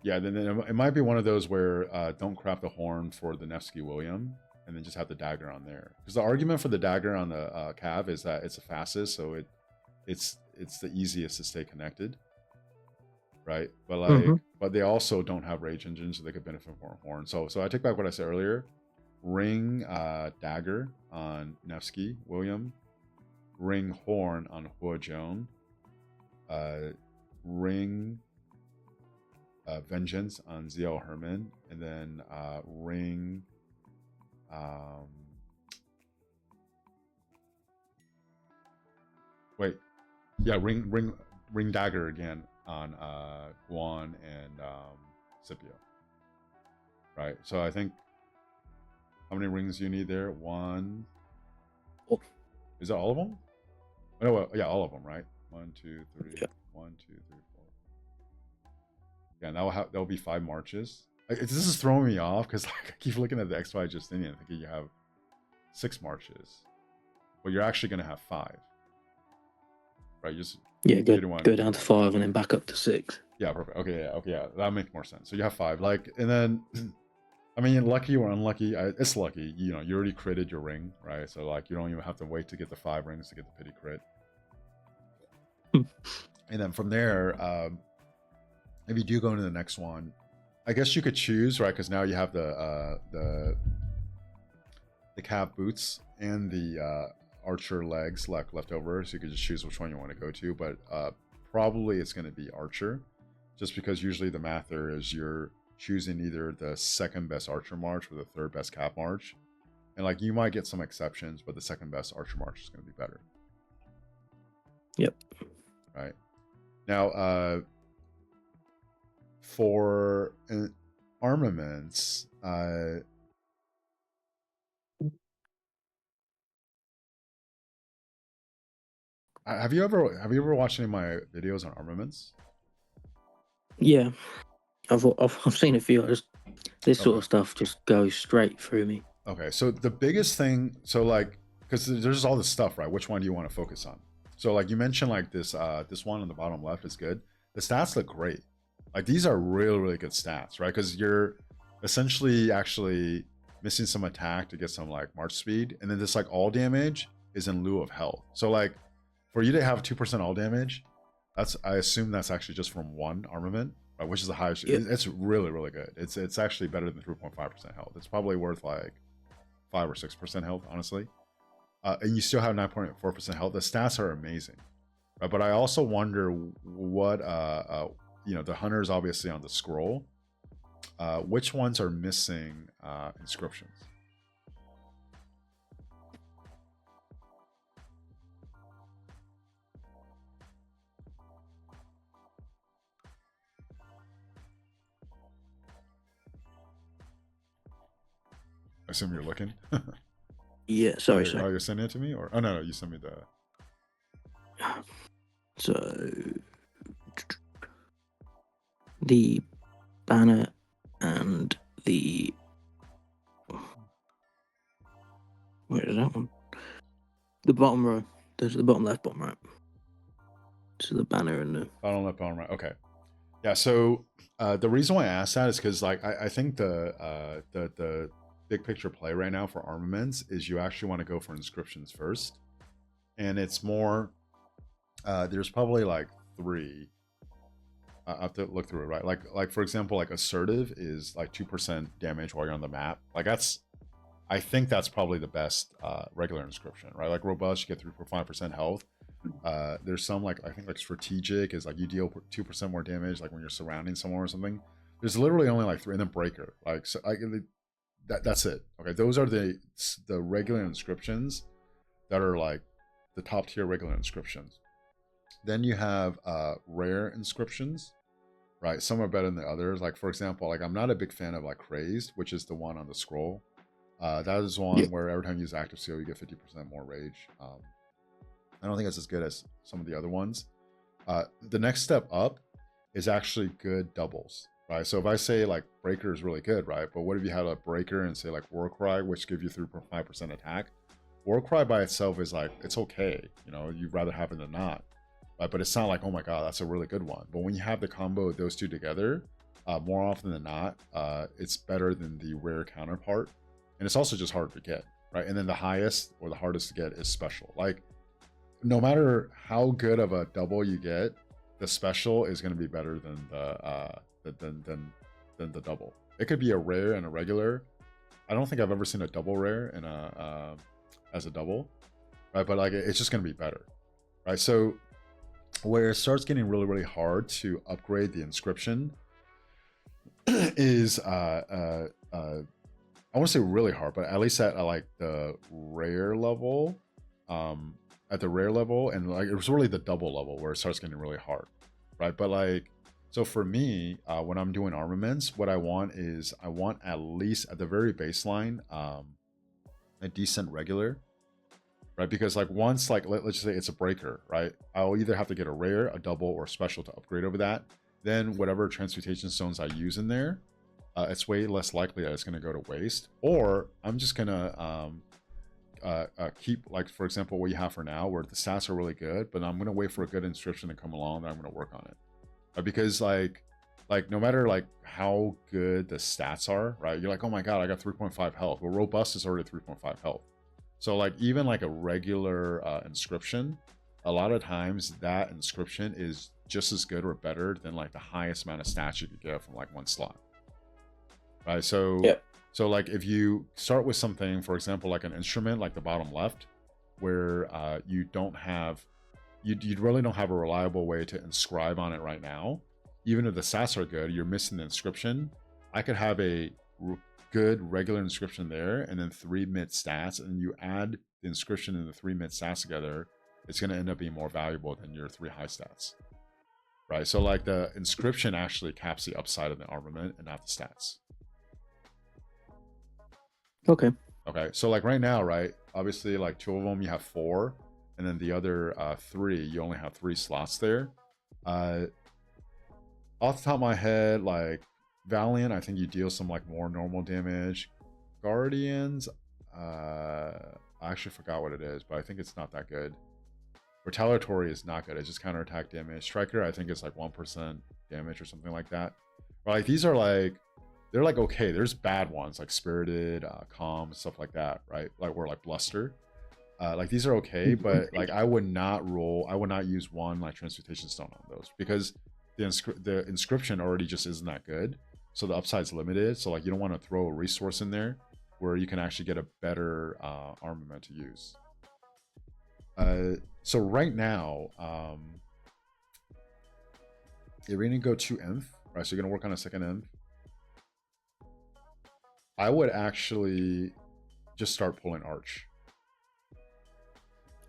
[SPEAKER 1] Yeah, then it might be one of those where don't craft the horn for the Nevsky William, and then just have the dagger on there. Because the argument for the dagger on the Cav is that it's the fastest, so it's the easiest to stay connected, right? But like, but they also don't have rage engines, so they could benefit from a horn. So I take back what I said earlier. Ring dagger on Nevsky William, ring horn on Hua Joan, ring Vengeance on ZL Herman, and then ring wait, yeah, ring dagger again on Guan and Scipio. Right. So I think how many rings do you need there? 1.
[SPEAKER 2] Oh.
[SPEAKER 1] Is that all of them? Oh, well, yeah, all of them, right? 1, 2, 3.
[SPEAKER 2] Yeah.
[SPEAKER 1] 1, 2, 3, 4. Yeah, that'll be 5 marches. This is throwing me off because like, I keep looking at the XY Justinian thinking you have 6 marches. Well, you're actually going to have 5. Right? Just
[SPEAKER 2] go down to 5 and then back up to 6.
[SPEAKER 1] Yeah, perfect. Okay, yeah. That makes more sense. So you have 5. Like, and then, I mean, lucky or unlucky, it's lucky. You know, you already critted your ring, right? So like, you don't even have to wait to get the 5 rings to get the pity crit. And then from there, if you do go into the next one, I guess you could choose, right? Because now you have the Cav boots and the archer legs left over, so you could just choose which one you want to go to. But probably it's going to be archer, just because usually the math there is you're choosing either the 2nd best archer march or the 3rd best Cav march, and like you might get some exceptions, but the 2nd best archer march is going to be better.
[SPEAKER 2] Yep.
[SPEAKER 1] Right. Now, for armaments, have you ever watched any of my videos on armaments?
[SPEAKER 2] Yeah, I've seen a few. This sort of stuff just goes straight through me.
[SPEAKER 1] Okay, so the biggest thing, so like, because there's all this stuff, right? Which one do you want to focus on? So like you mentioned, like this one on the bottom left is good. The stats look great. Like these are really good stats, right? Because you're essentially actually missing some attack to get some like march speed, and then this like all damage is in lieu of health. So like for you to have 2% all damage, I assume that's actually just from 1 armament, right? Which is the highest.
[SPEAKER 2] Yep.
[SPEAKER 1] It's really good. It's actually better than 3.5% health. It's probably worth like 5 or 6% health, honestly. And you still have 9.4% health. The stats are amazing, right? But I also wonder what you know, the hunters obviously on the scroll, which ones are missing inscriptions? I assume you're looking.
[SPEAKER 2] Yeah, sorry.
[SPEAKER 1] Oh, you're sending it to me, or oh no, you sent me the.
[SPEAKER 2] So the banner and the where is that one? The bottom row. There's the bottom left, bottom right. So the banner and the
[SPEAKER 1] bottom left, bottom right. Okay. Yeah. So the reason why I asked that is because like I think the big picture play right now for armaments is you actually want to go for inscriptions first, and it's more. There's probably like 3. I have to look through it, right? Like for example, like assertive is like 2% damage while you're on the map. Like I think that's probably the best regular inscription, right? Like robust, you get 3.5% health. There's some like I think like strategic is like you deal 2% more damage like when you're surrounding someone or something.
[SPEAKER 3] There's literally only like 3, and then breaker. Like so, that's it. Okay, those are the regular inscriptions that are like the top tier regular inscriptions. Then you have rare inscriptions, right? Some are better than the others. Like for example, like I'm not a big fan of like crazed, which is the one on the scroll. That is one where every time you use active seal, you get 50% more rage. I don't think it's as good as some of the other ones. The next step up is actually good doubles, right? So if I say like breaker is really good, right? But what if you had a breaker and say like war cry, which give you 3.5% attack? War cry by itself is like, it's okay. You know, you'd rather have it than not. Right? But it's not like, oh my God, that's a really good one. But when you have the combo of those two together, more often than not, it's better than the rare counterpart. And it's also just harder to get, right? And then the highest or the hardest to get is special. Like, no matter how good of a double you get, the special is going to be better than the double. It could be a rare and a regular. I don't think I've ever seen a double rare in as a double, right? But like it's just going to be better, right? So where it starts getting really, really hard to upgrade the inscription is I want to say really hard, but at least at like the rare level. At the rare level, and like it was really the double level where it starts getting really hard, right? But like, so for me, when I'm doing armaments, what I want is I want at least at the very baseline a decent regular, right? Because like once like let's just say it's a breaker, right? I'll either have to get a rare, a double, or a special to upgrade over that. Then whatever transmutation stones I use in there, it's way less likely that it's going to go to waste, or I'm just gonna keep, like for example what you have for now where the stats are really good, but I'm gonna wait for a good inscription to come along, then I'm gonna work on it, because like no matter like how good the stats are, right, you're like, oh my God, I got 3.5 health. Well, robust is already 3.5 health. So like even like a regular inscription, a lot of times that inscription is just as good or better than like the highest amount of stats you could get from like one slot, right? So So like if you start with something, for example, like an instrument, like the bottom left, where you don't have, you really don't have a reliable way to inscribe on it right now. Even if the stats are good, you're missing the inscription. I could have a good regular inscription there and then 3 mid stats, and you add the inscription and the 3 mid stats together, it's going to end up being more valuable than your 3 high stats, right? So like the inscription actually caps the upside of the armament and not the stats.
[SPEAKER 2] Okay.
[SPEAKER 3] Okay, so like right now, right, obviously like 2 of them you have 4, and then the other 3 you only have 3 slots there. Off the top of my head, like Valiant, I think you deal some like more normal damage. Guardians, I actually forgot what it is, but I think it's not that good. Retaliatory is not good, it's just counterattack damage. Striker, I think it's like 1% damage or something like that. But like these are like, they're like okay, there's bad ones like Spirited, Calm, stuff like that, right? Like we're like Bluster. Like these are okay, but like I would not use one like Transmutation Stone on those, because the inscription already just isn't that good. So the upside's limited. So like you don't want to throw a resource in there where you can actually get a better armament to use. So right now, you're going to go to Inf, right? So you're going to work on a second Inf. I would actually just start pulling Arch.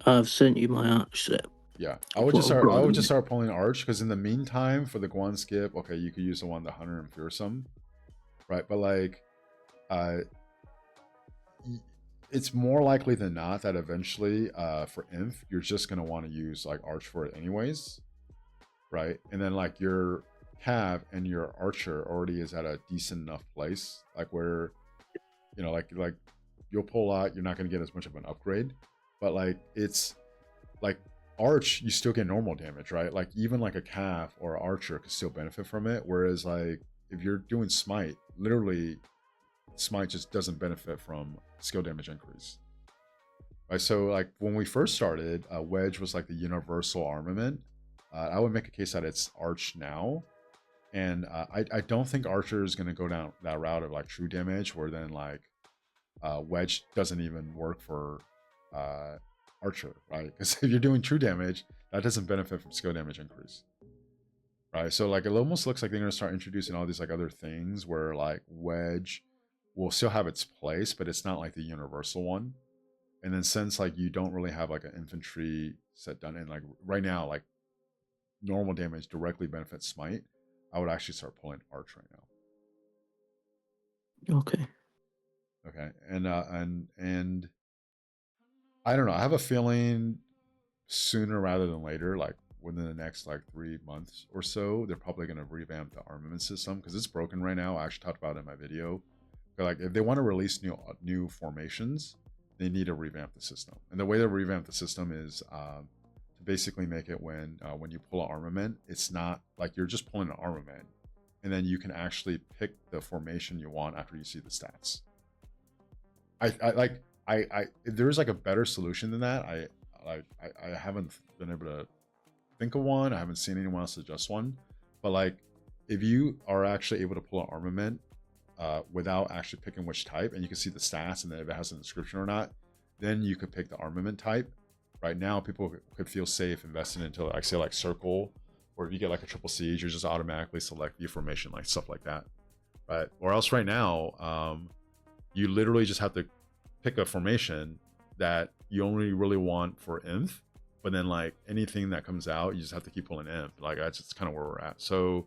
[SPEAKER 2] I've sent you my Arch set.
[SPEAKER 3] Yeah, I would just start pulling Arch, because in the meantime, for the Guan skip, okay, you could use the one, the Hunter and Fearsome, right? But like, it's more likely than not that eventually, for Inf, you're just gonna want to use like Arch for it anyways, right? And then like your Cav and your Archer already is at a decent enough place, like where, you know, like you'll pull out, you're not gonna get as much of an upgrade, but like it's like Arch, you still get normal damage, right? Like even like a Cav or Archer could still benefit from it, whereas like if you're doing Smite, literally Smite just doesn't benefit from skill damage increase, right? So like when we first started, Wedge was like the universal armament. I would make a case that it's Arch now, and I don't think Archer is going to go down that route of like true damage, where then like Wedge doesn't even work for Archer, right? Because if you're doing true damage, that doesn't benefit from skill damage increase,
[SPEAKER 1] right? So like it almost looks like they're gonna start introducing all these like other things where like wedge will still have its place, but it's not like the universal one. And then since like you don't really have like an infantry set done, and like right now like normal damage directly benefits smite, I would actually start pulling arch right now.
[SPEAKER 2] Okay.
[SPEAKER 1] Okay, and I don't know. I have a feeling sooner rather than later, like within the next like 3 months or so, they're probably going to revamp the armament system because it's broken right now. I actually talked about it in my video. But like if they want to release new formations, they need to revamp the system. And the way they revamp the system is to basically make it when you pull an armament, it's not like you're just pulling an armament, and then you can actually pick the formation you want after you see the stats. If there's like a better solution than that, I haven't been able to think of one. I haven't seen anyone else suggest one. But like, if you are actually able to pull an armament without actually picking which type, and you can see the stats and then if it has a description or not, then you could pick the armament type. Right now, people could feel safe investing into like say like circle, or if you get like a triple siege, you just automatically select the formation, like stuff like that. Right? Or else right now, you literally just have to pick a formation that you only really want for inf, but then like anything that comes out, you just have to keep pulling inf. Like that's just kind of where we're at. So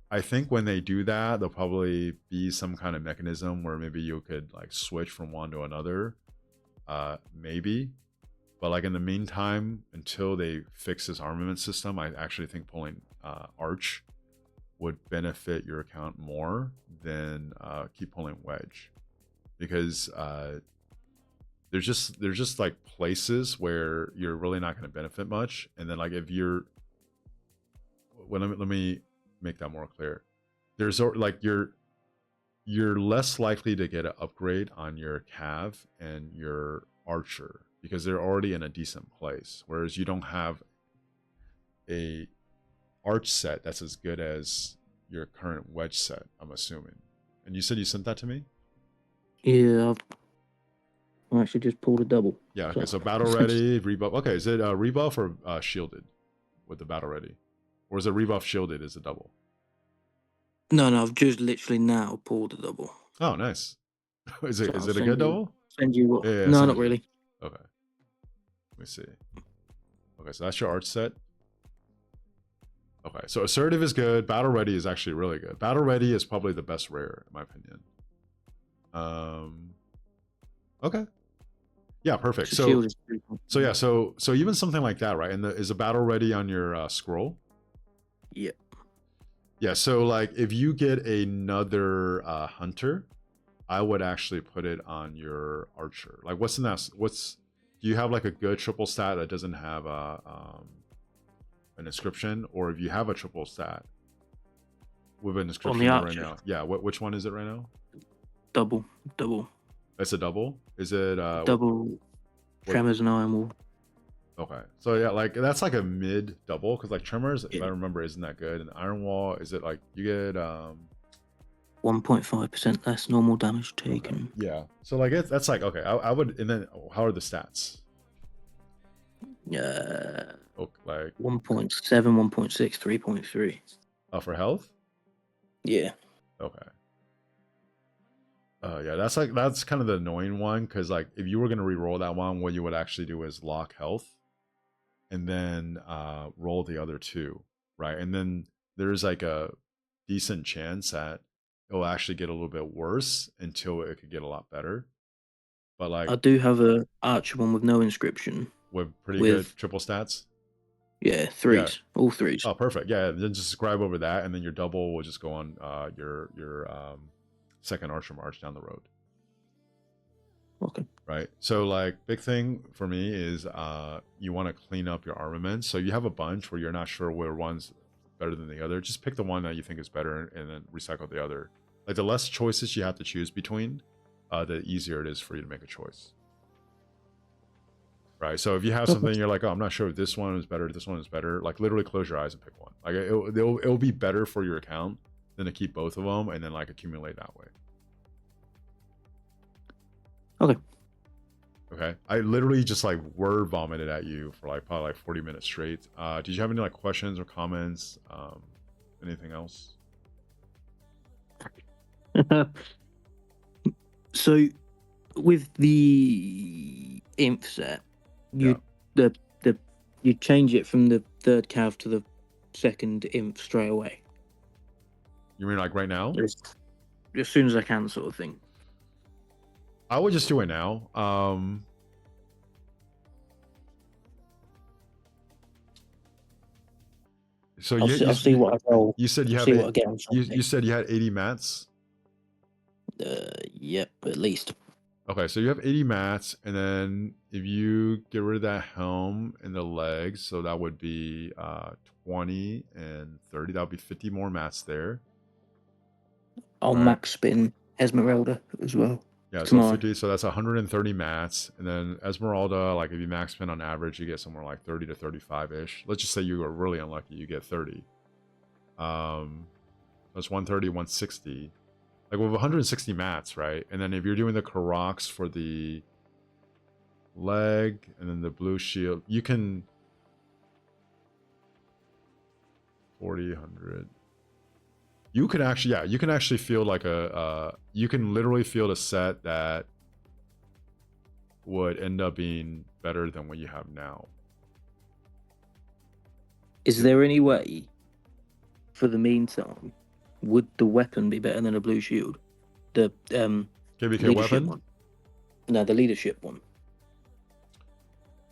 [SPEAKER 1] I think when they do that, there'll probably be some kind of mechanism where maybe you could like switch from one to another, maybe. But like in the meantime, until they fix this armament system, I actually think pulling arch would benefit your account more than keep pulling wedge, because there's just like places where you're really not going to benefit much. And then like if you're, well, let me make that more clear. There's like you're less likely to get an upgrade on your cav and your archer because they're already in a decent place, whereas you don't have a arch set that's as good as your current wedge set, I'm assuming. And you said you sent that to me?
[SPEAKER 2] Yeah, I actually just pulled a double.
[SPEAKER 1] Yeah, okay, so battle ready, rebuff. Okay, is it rebuff or shielded with the battle ready? Or is it rebuff shielded as a double?
[SPEAKER 2] No, I've just literally now pulled a double.
[SPEAKER 1] Oh, nice. Is it
[SPEAKER 2] So
[SPEAKER 1] a good double?
[SPEAKER 2] Send you what?
[SPEAKER 1] Yeah,
[SPEAKER 2] No, not really.
[SPEAKER 1] Okay. Let me see. Okay, so that's your arch set. Okay, so assertive is good. Battle ready is actually really good. Battle ready is probably the best rare, in my opinion. Okay. Yeah, perfect. So yeah, so even something like that, right? And is a battle ready on your scroll?
[SPEAKER 2] Yep.
[SPEAKER 1] Yeah, so like if you get another hunter, I would actually put it on your archer. Like what's in that? Do you have like a good triple stat that doesn't have an inscription, or if you have a triple stat with an inscription right now? Yeah, which one is it right now?
[SPEAKER 2] Double.
[SPEAKER 1] It's a double. Is it
[SPEAKER 2] double? Tremors and Iron Wall.
[SPEAKER 1] Okay, so yeah, like that's like a mid double because like Tremors, if I remember, isn't that good. And Iron Wall, is it like you get
[SPEAKER 2] 1.5% less normal damage taken.
[SPEAKER 1] Okay. Yeah, so like that's like okay. I would, and then how are the stats? Like
[SPEAKER 2] 1.7, 1.6, 3.3.
[SPEAKER 1] For health?
[SPEAKER 2] Yeah.
[SPEAKER 1] Okay. Yeah, that's kind of the annoying one because like if you were gonna re-roll that one, what you would actually do is lock health, and then roll the other two, right? And then there's like a decent chance that it will actually get a little bit worse until it could get a lot better. But like
[SPEAKER 2] I do have a archer one with no inscription.
[SPEAKER 1] With pretty good triple stats?
[SPEAKER 2] Yeah, threes. Yeah. All threes.
[SPEAKER 1] Oh, perfect. Yeah, then just scribe over that, and then your double will just go on your second archer march down the road.
[SPEAKER 2] Okay.
[SPEAKER 1] Right. So like big thing for me is you want to clean up your armament. So you have a bunch where you're not sure where one's better than the other. Just pick the one that you think is better and then recycle the other. Like the less choices you have to choose between, the easier it is for you to make a choice. Right. So if you have something you're like, oh, I'm not sure if this one is better, this one is better, like literally close your eyes and pick one. Like it'll be better for your account than to keep both of them and then like accumulate that way.
[SPEAKER 2] Okay.
[SPEAKER 1] Okay. I literally just like word vomited at you for like probably like 40 minutes straight. Did you have any like questions or comments? anything else?
[SPEAKER 2] So with the imp set, you you change it from the third cav to the second imp straight away.
[SPEAKER 1] You mean like right now?
[SPEAKER 2] As soon as I can, sort of thing.
[SPEAKER 1] I would just do it now. So
[SPEAKER 2] I'll see what I roll.
[SPEAKER 1] You said you have
[SPEAKER 2] See what I get on
[SPEAKER 1] you
[SPEAKER 2] Sunday.
[SPEAKER 1] said you had 80 mats.
[SPEAKER 2] Yep, at least.
[SPEAKER 1] Okay, so you have 80 mats, and then if you get rid of that helm and the legs, so that would be 20 and 30. That would be 50 more mats there.
[SPEAKER 2] I'll
[SPEAKER 1] Right.
[SPEAKER 2] max spin Esmeralda as well.
[SPEAKER 1] Yeah, so
[SPEAKER 2] tomorrow.
[SPEAKER 1] 50, so that's 130 mats, and then Esmeralda, like if you max spin on average, you get somewhere like 30 to 35 ish. Let's just say you are really unlucky, you get 30. That's 130, 160. Like with 160 mats, right? And then if you're doing the Karoks for the leg and then the blue shield, you can 40, 100. You can actually, yeah, you can actually field like you can literally field a set that would end up being better than what you have now.
[SPEAKER 2] Is there any way, for the meantime, would the weapon be better than a blue shield? The
[SPEAKER 1] KVK
[SPEAKER 2] leadership
[SPEAKER 1] weapon?
[SPEAKER 2] one. No, the leadership one.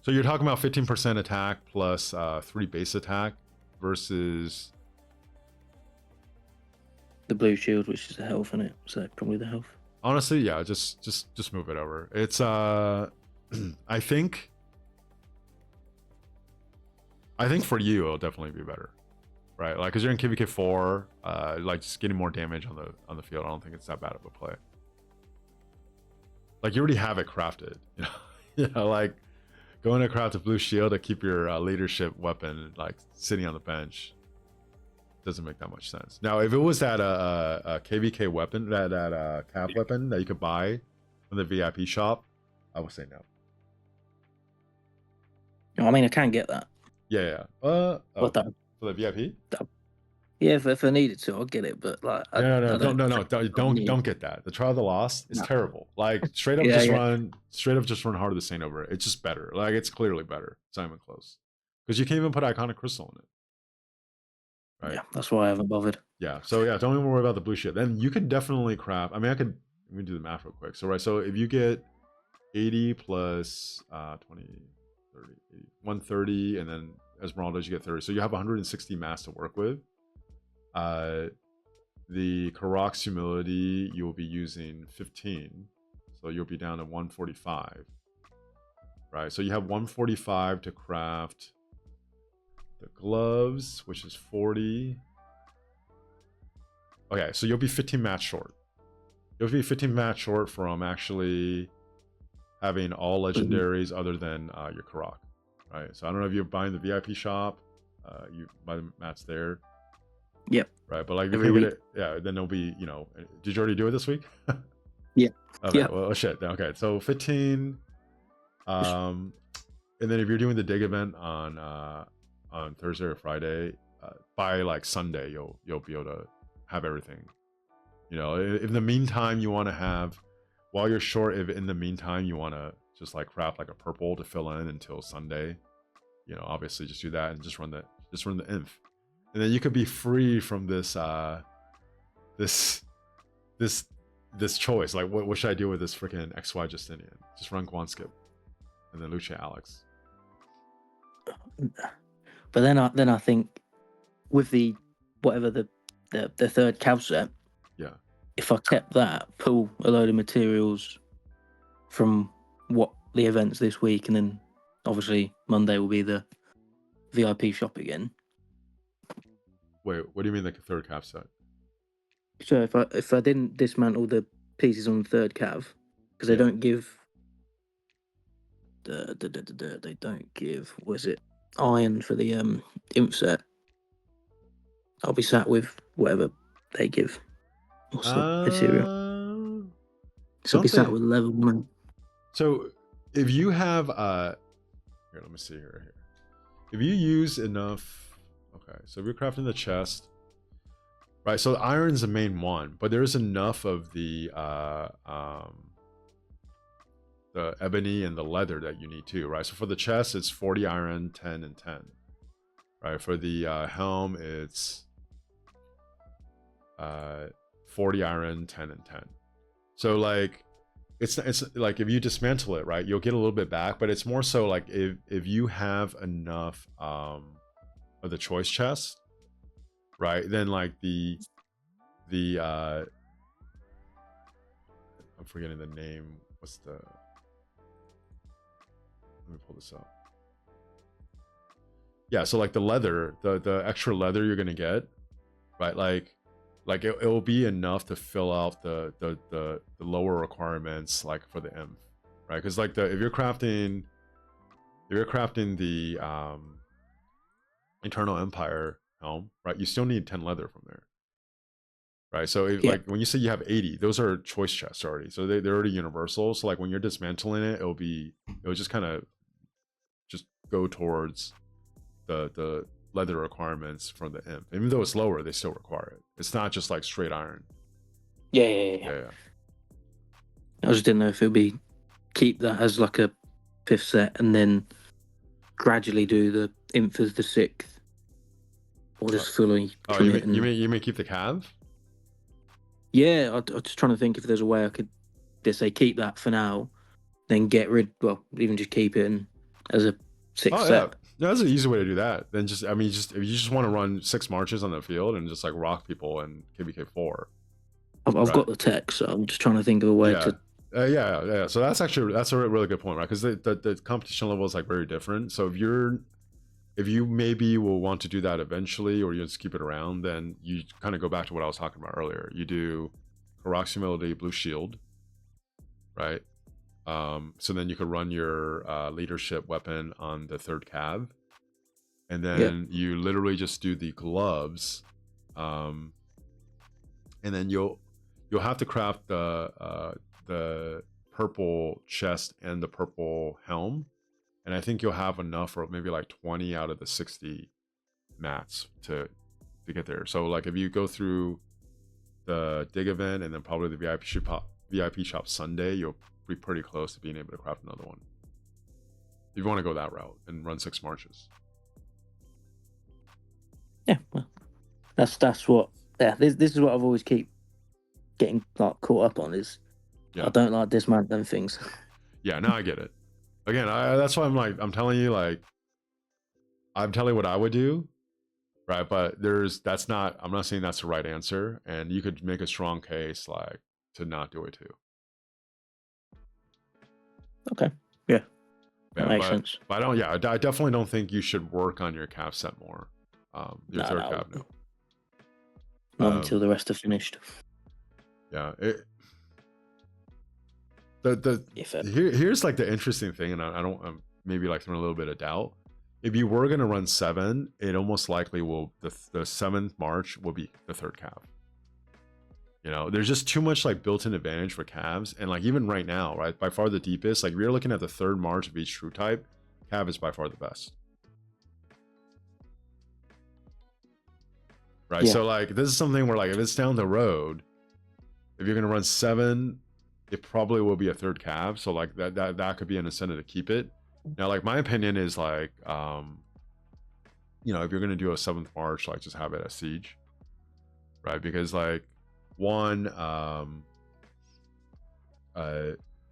[SPEAKER 1] So you're talking about 15% attack plus 3 base attack versus
[SPEAKER 2] The blue shield, which is the health in it, so probably the health.
[SPEAKER 1] honestly, yeah, just move it over. It's I think for you it'll definitely be better. Right? Like cuz you're in KVK 4, like just getting more damage on the field. I don't think it's that bad of a play. Like you already have it crafted, you know. You know, like going to craft a blue shield to keep your leadership weapon like sitting on the bench doesn't make that much sense. Now, if it was that a KVK weapon, that cap weapon that you could buy from the VIP shop, I would say no.
[SPEAKER 2] No, I mean, I can get that.
[SPEAKER 1] Yeah.
[SPEAKER 2] But
[SPEAKER 1] For the VIP?
[SPEAKER 2] yeah, if I needed to, I'll get it. But like,
[SPEAKER 1] Don't get that. The Trial of the Lost is terrible. Like straight up, just run Heart of the Saint over it. It's just better. Like it's clearly better. It's not even close. Because you can't even put Iconic Crystal in it. Right.
[SPEAKER 2] Yeah, that's why I haven't bothered.
[SPEAKER 1] Yeah. So yeah, don't even worry about the blue shit. Then you could definitely craft. I mean, let me do the math real quick. So so if you get 80 plus 20, 30, 80, 130, and then Esmeraldas, you get 30. So you have 160 mass to work with. The Karok's Humility, you will be using 15. So you'll be down to 145. Right. So you have 145 to craft the gloves, which is 40. Okay, so you'll be 15 mats short. You'll be 15 mats short from actually having all legendaries other than your Karok. Right. So I don't know if you're buying the VIP shop. You buy the mats there.
[SPEAKER 2] Yep.
[SPEAKER 1] Right, but like if
[SPEAKER 2] Every
[SPEAKER 1] you
[SPEAKER 2] week.
[SPEAKER 1] get it, yeah, then there'll be, you know. Did you already do it this week?
[SPEAKER 2] Yeah.
[SPEAKER 1] Okay.
[SPEAKER 2] Yeah.
[SPEAKER 1] Well, shit. Okay, so 15. And then if you're doing the dig event on Thursday or Friday, by like Sunday, you'll be able to have everything. You know, if in the meantime you want to have, while you're short, if in the meantime you want to just like craft like a purple to fill in until Sunday, you know, obviously just do that and just run the inf. And then you could be free from this this choice. Like, what should I do with this freaking XY Justinian? Just run Quanskip, and then Lucia Alex.
[SPEAKER 2] But then I think with the whatever the third cav set,
[SPEAKER 1] Yeah.
[SPEAKER 2] if I kept that, pull a load of materials from what the events this week, and then obviously Monday will be the VIP shop again.
[SPEAKER 1] Wait, what do you mean the third cap set?
[SPEAKER 2] So if I didn't dismantle the pieces on the third cav, because they don't give they don't give, was it iron for the imp set, I'll be sat with whatever they give. What's the material? So I'll be sat with level 1.
[SPEAKER 1] So if you have here, let me see here. If you use enough, okay, so if you're crafting the chest,
[SPEAKER 3] right? So iron's the main one, but there's enough of the ebony and the leather that you need too, right? So for the chest, it's 40 iron, 10 and 10, right? For the helm, it's 40 iron, 10 and 10. So like it's like if you dismantle it, right, you'll get a little bit back, but it's more so like if you have enough of the choice chest, right, then like the I'm forgetting the name. What's the, let me pull this up. Yeah, so like the leather, the extra leather you're gonna get, right? Like it will be enough to fill out the lower requirements, like for the imp, right? Because like if you're crafting the Eternal Empire helm, right, you still need 10 leather from there, right? So
[SPEAKER 2] Yeah.
[SPEAKER 3] like when you say you have 80, those are choice chests already, so they're already universal. So like when you're dismantling it, it'll just kind of just go towards the leather requirements from the imp. Even though it's lower, they still require it. It's not just like straight iron.
[SPEAKER 2] Yeah. I just didn't know if it would be keep that as like a 5th set and then gradually do the imp as the 6th, or just fully commit.
[SPEAKER 3] You may keep the cav?
[SPEAKER 2] Yeah, I was just trying to think if there's a way I could just say keep that for now, then get rid. Well, even just keep it in as a 6th set.
[SPEAKER 3] No, that's an easy way to do that. Then just, I mean, just if you just want to run 6 marches on the field and just like rock people and KBK4.
[SPEAKER 2] I've got the tech, so I'm just trying to think of a way to.
[SPEAKER 3] Yeah. So that's a really good point, right? Because the competition level is like very different. So if you maybe will want to do that eventually, or you just keep it around, then you kind of go back to what I was talking about earlier. You do Heroic Humility, Blue Shield, right? So then you could run your leadership weapon on the 3rd cav, and then you literally just do the gloves, and then you'll have to craft the purple chest and the purple helm, and I think you'll have enough for maybe like 20 out of the 60 mats to get there. So like if you go through the dig event and then probably the VIP shop Sunday, you'll be pretty close to being able to craft another one, if you want to go that route and run 6 marches.
[SPEAKER 2] Yeah, well, that's what. Yeah, this is what I've always keep getting like caught up on is I don't like dismantling things.
[SPEAKER 3] Yeah, now I get it. Again, that's why I'm telling you what I would do, right? But I'm not saying that's the right answer, and you could make a strong case like to not do it too.
[SPEAKER 2] Okay. Yeah. That makes sense.
[SPEAKER 3] But I definitely don't think you should work on your cav set more. Your 3rd cav, no.
[SPEAKER 2] Not until the rest are finished.
[SPEAKER 3] Yeah. Here's like the interesting thing, and I don't maybe like throwing a little bit of doubt. If you were gonna run 7, it almost likely will the 7th march will be the 3rd cav. You know, there's just too much like built-in advantage for calves, and like even right now, right, by far the deepest. Like if you're looking at the 3rd march of each true type, cav is by far the best. Right. So like this is something where like if it's down the road, if you're gonna run 7, it probably will be a 3rd cav. So like that could be an incentive to keep it. Now, like my opinion is like, if you're gonna do a 7th march, like just have it as siege, right? Because like one,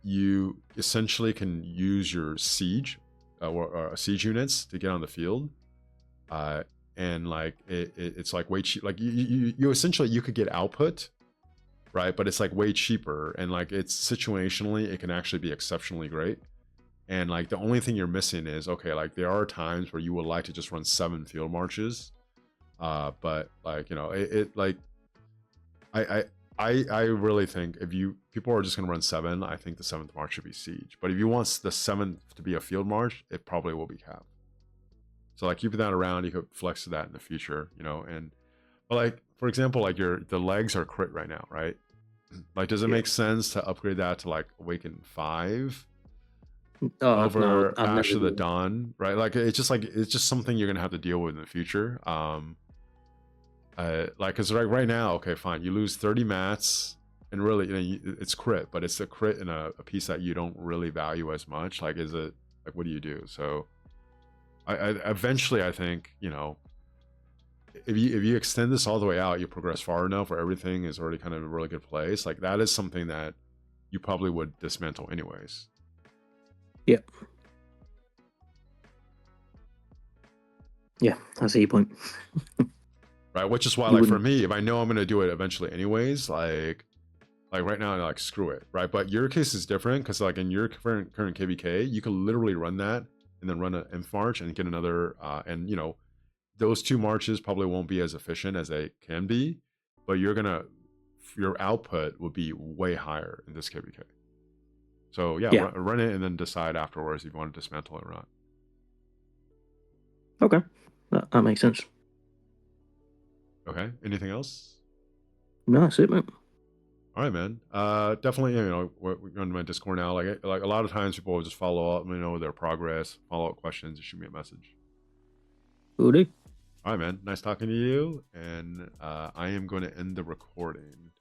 [SPEAKER 3] you essentially can use your siege or siege units to get on the field, and like it's like way cheap. Like you essentially you could get output, right? But it's like way cheaper, and like it's situationally it can actually be exceptionally great. And like the only thing you're missing is, okay, like there are times where you would like to just run 7 field marches, but like I really think if people are just gonna run 7, I think the 7th march should be siege. But if you want the 7th to be a field march, it probably will be cav. So like keeping that around, you could flex to that in the future, but like for example, like the legs are crit right now, right? Like does it make sense to upgrade that to like Awaken 5 over Ash of the Dawn, right? Like it's just something you're gonna have to deal with in the future. Like, cause right now, okay, fine, you lose 30 mats, and really, it's crit, but it's a crit in a piece that you don't really value as much. Like, is it like, what do you do? So, I eventually, I think, if you extend this all the way out, you progress far enough where everything is already kind of in a really good place. Like, that is something that you probably would dismantle anyways.
[SPEAKER 2] Yep. Yeah, I see your point.
[SPEAKER 3] Right, which is why,
[SPEAKER 2] You
[SPEAKER 3] like, for
[SPEAKER 2] wouldn't-
[SPEAKER 3] me, if I know I'm gonna do it eventually anyways, like right now, like, screw it, right? But your case is different because, like, in your current KVK, you can literally run that and then run an inf march and get another, and those 2 marches probably won't be as efficient as they can be, but your output will be way higher in this KVK. So yeah,
[SPEAKER 2] Yeah.
[SPEAKER 3] run it and then decide afterwards if you want to dismantle it or not.
[SPEAKER 2] Okay, that makes sense.
[SPEAKER 3] Okay, anything else?
[SPEAKER 2] No, that's it, mate.
[SPEAKER 3] All right, man. Definitely, we're on my Discord now. Like a lot of times, people will just follow up, their progress, follow up questions, and shoot me a message.
[SPEAKER 2] Will do.
[SPEAKER 3] All right, man. Nice talking to you, and I am going to end the recording.